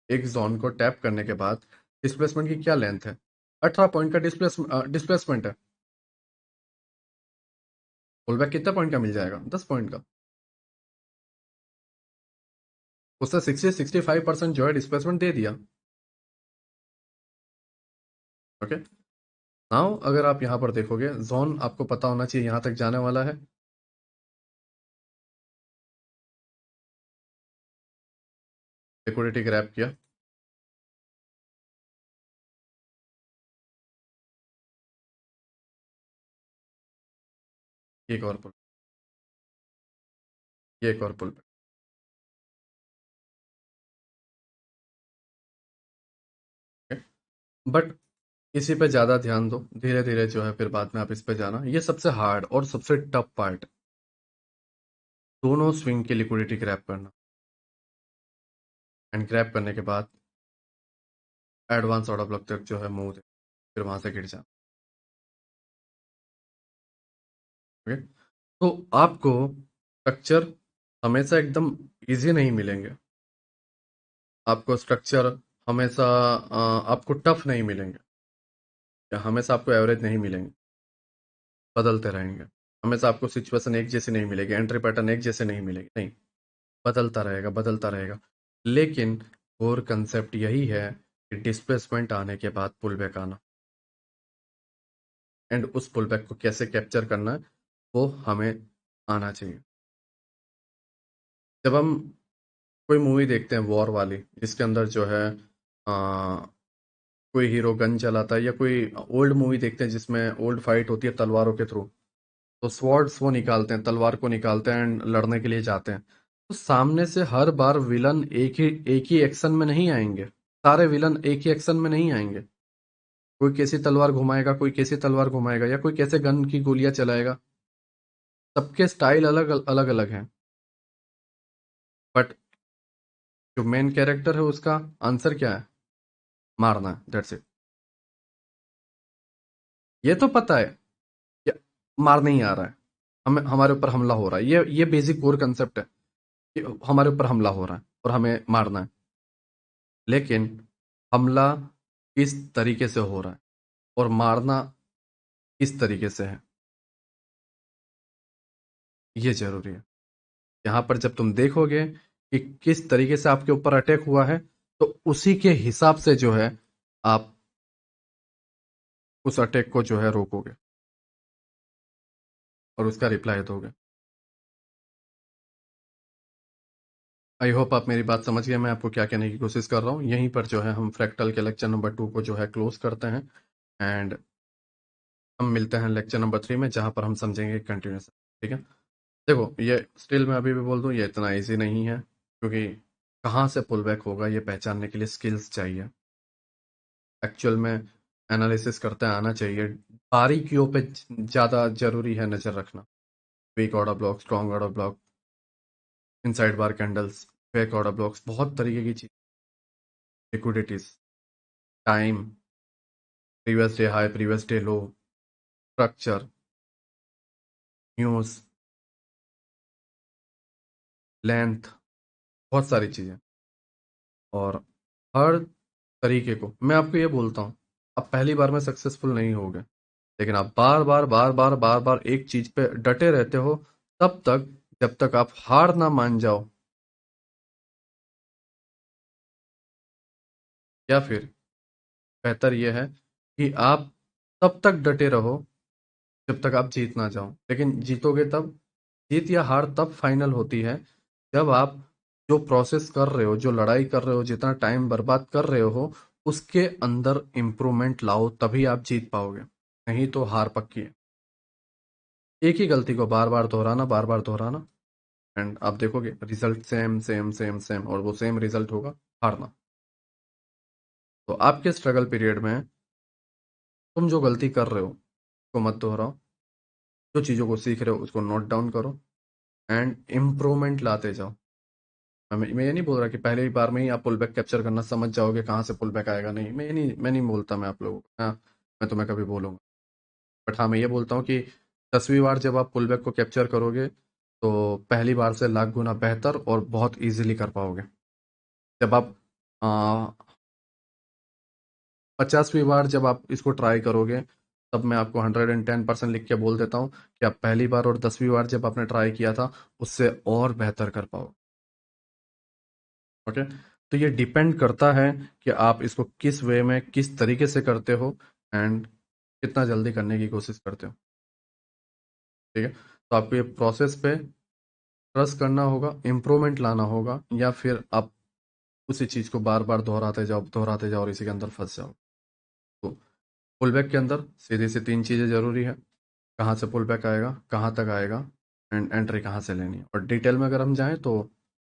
एक जोन को टैप करने के बाद डिस्प्लेसमेंट की क्या लेंथ है? 18 पॉइंट का डिस्प्लेसमेंट है। पुल बैक कितने पॉइंट का मिल जाएगा? 10 पॉइंट का। उससे 60-65% जो है डिस्प्लेसमेंट दे दिया। ओके। नाउ अगर आप यहाँ पर देखोगे, जोन आपको पता होना चाहिए यहाँ तक जाने वाला है। लिक्विडिटी ग्रैब किया, एक और पुल, ये एक और पुल बैक। बट इसी पे ज्यादा ध्यान दो, धीरे धीरे जो है फिर बाद में आप इस पे जाना। ये सबसे हार्ड और सबसे टफ पार्ट, दोनों स्विंग की लिक्विडिटी ग्रैब करना, एंड ग्रैब करने के बाद एडवांस ऑर्डर ब्लॉक तक जो है मूव दे, फिर वहां से गिर जाना। ओके। तो आपको स्ट्रक्चर हमेशा एकदम इजी नहीं मिलेंगे, आपको स्ट्रक्चर हमेशा आपको टफ नहीं मिलेंगे, या हमेशा आपको एवरेज नहीं मिलेंगे, बदलते रहेंगे। हमेशा आपको सिचुएशन एक जैसी नहीं मिलेगी, एंट्री पैटर्न एक जैसे नहीं मिलेगी, नहीं, बदलता रहेगा, बदलता रहेगा। लेकिन कोर कंसेप्ट यही है कि डिस्प्लेसमेंट आने के बाद पुल बैक आना, एंड उस पुल बैक को कैसे कैप्चर करना है वो हमें आना चाहिए। जब हम कोई मूवी देखते हैं वॉर वाली, जिसके अंदर जो है कोई हीरो गन चलाता है, या कोई ओल्ड मूवी देखते हैं जिसमें ओल्ड फाइट होती है तलवारों के थ्रू, तो स्वॉर्ड्स वो निकालते हैं, तलवार को निकालते हैं एंड लड़ने के लिए जाते हैं। तो सामने से हर बार विलन एक ही एक्शन में नहीं आएंगे। सारे विलन एक ही एक्शन में नहीं आएंगे। कोई कैसी तलवार घुमाएगा, कोई कैसी तलवार घुमाएगा, या कोई कैसे गन की गोलियां चलाएगा। सबके स्टाइल अलग अलग अलग हैं। बट जो मेन कैरेक्टर है उसका आंसर क्या है? मारना है, दैट्स इट। ये तो पता है कि मारने ही आ रहा है, हमें हमारे ऊपर हमला हो रहा है, ये बेसिक कोर कंसेप्ट है कि हमारे ऊपर हमला हो रहा है और हमें मारना है। लेकिन हमला किस तरीके से हो रहा है और मारना किस तरीके से है, ये जरूरी है। यहाँ पर जब तुम देखोगे कि किस तरीके से आपके ऊपर अटैक हुआ है, तो उसी के हिसाब से जो है आप उस अटैक को जो है रोकोगे और उसका रिप्लाई दोगे। आई होप आप मेरी बात समझ गए, मैं आपको क्या कहने की कोशिश कर रहा हूँ। यहीं पर जो है हम फ्रैक्टल के लेक्चर नंबर 2 को जो है क्लोज करते हैं, एंड हम मिलते हैं लेक्चर नंबर 3 में, जहाँ पर हम समझेंगे कंटिन्यूस। ठीक है। देखो, ये स्टिल मैं अभी भी बोल दूँ, ये इतना ईजी नहीं है, क्योंकि कहाँ से पुल बैक होगा ये पहचानने के लिए स्किल्स चाहिए। एक्चुअल में एनालिसिस करते आना चाहिए। बारीकियों पे ज़्यादा ज़रूरी है नज़र रखना। Weak order block, strong order block, inside bar candles, fake order blocks, बहुत तरीके की चीज़, liquidities, time, previous day high, previous day low, structure, news, length, बहुत सारी चीज़ें। और हर तरीके को मैं आपको ये बोलता हूँ, आप पहली बार में सक्सेसफुल नहीं होगे, लेकिन आप बार बार बार बार बार बार एक चीज पे डटे रहते हो, तब तक जब तक आप हार ना मान जाओ, या फिर बेहतर यह है कि आप तब तक डटे रहो जब तक आप जीत ना जाओ। लेकिन जीतोगे तब, जीत या हार तब फाइनल होती है जब आप जो प्रोसेस कर रहे हो, जो लड़ाई कर रहे हो, जितना टाइम बर्बाद कर रहे हो, उसके अंदर इम्प्रूवमेंट लाओ, तभी आप जीत पाओगे। नहीं तो हार पक्की है। एक ही गलती को बार बार दोहराना, बार बार दोहराना, एंड आप देखोगे result same same same same, और वो सेम रिजल्ट होगा, हारना। तो आपके स्ट्रगल पीरियड में तुम जो गलती कर रहे हो उसको मत दोहराओ। जो चीज़ों को सीख रहे हो उसको नोट डाउन करो एंड इम्प्रूवमेंट लाते जाओ। मैं ये नहीं बोल रहा कि पहले ही बार में ही आप पुल बैक कैप्चर करना समझ जाओगे कहाँ से पुल बैक आएगा। नहीं, मैं नहीं बोलता मैं आप लोगों को। हाँ, मैं तुम्हें कभी बोलूंगा। बट हाँ, मैं ये बोलता हूँ कि 10वीं बार जब आप पुल बैक को कैप्चर करोगे, तो पहली बार से लाख गुना बेहतर और बहुत इजीली कर पाओगे। जब आप 50वीं बार जब आप इसको ट्राई करोगे, तब मैं आपको 110% लिख के बोल देता हूँ कि आप पहली बार और 10वीं बार जब आपने ट्राई किया था, उससे और बेहतर कर पाओ। ओके। तो ये डिपेंड करता है कि आप इसको किस वे में, किस तरीके से करते हो, एंड कितना जल्दी करने की कोशिश करते हो। ठीक है। तो आपको ये प्रोसेस पे ट्रस्ट करना होगा, इम्प्रूवमेंट लाना होगा, या फिर आप उसी चीज़ को बार बार दोहराते जाओ और इसी के अंदर फंस जाओ। तो पुल बैक के अंदर सीधी सी 3 चीज़ें ज़रूरी है। कहाँ से पुल बैक आएगा, कहाँ तक आएगा, एंड एंट्री कहाँ से लेनी है। और डिटेल में अगर हम जाएं तो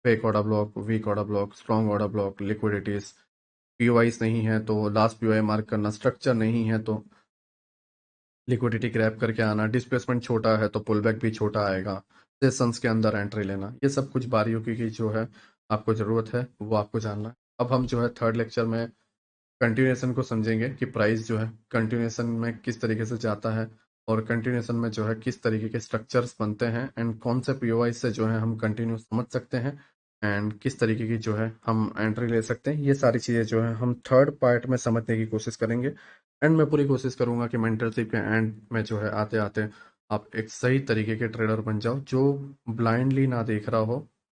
fake order block, weak order block, strong order block, liquidities, POIs नहीं है तो लास्ट पीओआई मार्क करना, स्ट्रक्चर नहीं है तो लिक्विडिटी ग्रैब करके आना, डिस्प्लेसमेंट छोटा है तो पुल बैक भी छोटा आएगा, सेशंस के अंदर एंट्री लेना, ये सब कुछ बारीकी की जो है आपको ज़रूरत है वो आपको जानना है। अब हम जो है थर्ड लेक्चर में कंटिन्यूएशन को समझेंगे कि प्राइस जो है कंटिन्यूएशन में किस तरीके से जाता है, और कंटिन्यूएशन में जो है किस तरीके के स्ट्रक्चर्स बनते हैं, एंड कौन से पीओआई से जो है हम कंटिन्यू समझ सकते हैं, एंड किस तरीके की जो है हम एंट्री ले सकते हैं। ये सारी चीज़ें जो है हम थर्ड पार्ट में समझने की कोशिश करेंगे। एंड मैं पूरी कोशिश करूंगा कि मेंटरशिप के एंड में जो है आते आते आप एक सही तरीके के ट्रेडर बन जाओ, जो ब्लाइंडली ना देख रहा हो,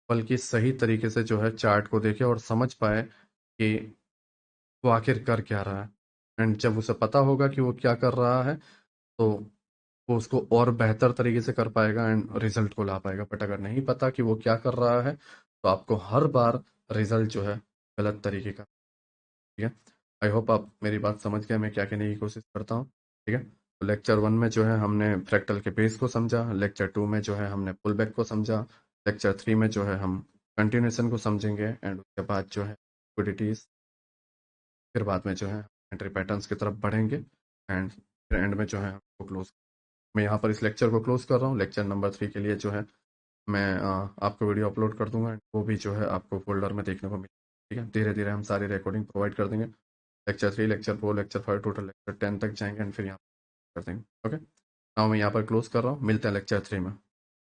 बल्कि सही तरीके से जो है चार्ट को देखे और समझ पाए कि वो आखिर कर क्या रहा है। एंड जब उसे पता होगा कि वो क्या कर रहा है, तो वो उसको और बेहतर तरीके से कर पाएगा एंड रिजल्ट को ला पाएगा। बट अगर नहीं पता कि वो क्या कर रहा है, तो आपको हर बार रिजल्ट जो है गलत तरीके का। ठीक है। आई होप आप मेरी बात समझ गए मैं क्या कहने की कोशिश करता हूँ। ठीक है, तो लेक्चर 1 में जो है हमने फ्रैक्टल के बेस को समझा, लेक्चर 2 में जो है हमने पुल बैक को समझा, लेक्चर 3 में जो है हम कंटिन्यूएशन को समझेंगे एंड उसके बाद जो है लिक्विडिटीज, फिर बाद में जो है एंट्री पैटर्न्स की तरफ बढ़ेंगे एंड फिर एंड में जो है हमको क्लोज। मैं यहाँ पर इस लेक्चर को क्लोज कर रहा हूँ। लेक्चर नंबर 3 के लिए जो है मैं आपको वीडियो अपलोड कर दूंगा, वो भी जो है आपको फोल्डर में देखने को मिलेगा। ठीक है, धीरे धीरे हम सारी रिकॉर्डिंग प्रोवाइड कर देंगे। Lecture 3, lecture 4, lecture 5, total lecture 10 तक जाएंगे एंड फिर यहाँ कर देंगे। ओके, नाउ मैं यहाँ पर क्लोज कर रहा हूँ, मिलते हैं लेक्चर 3 में।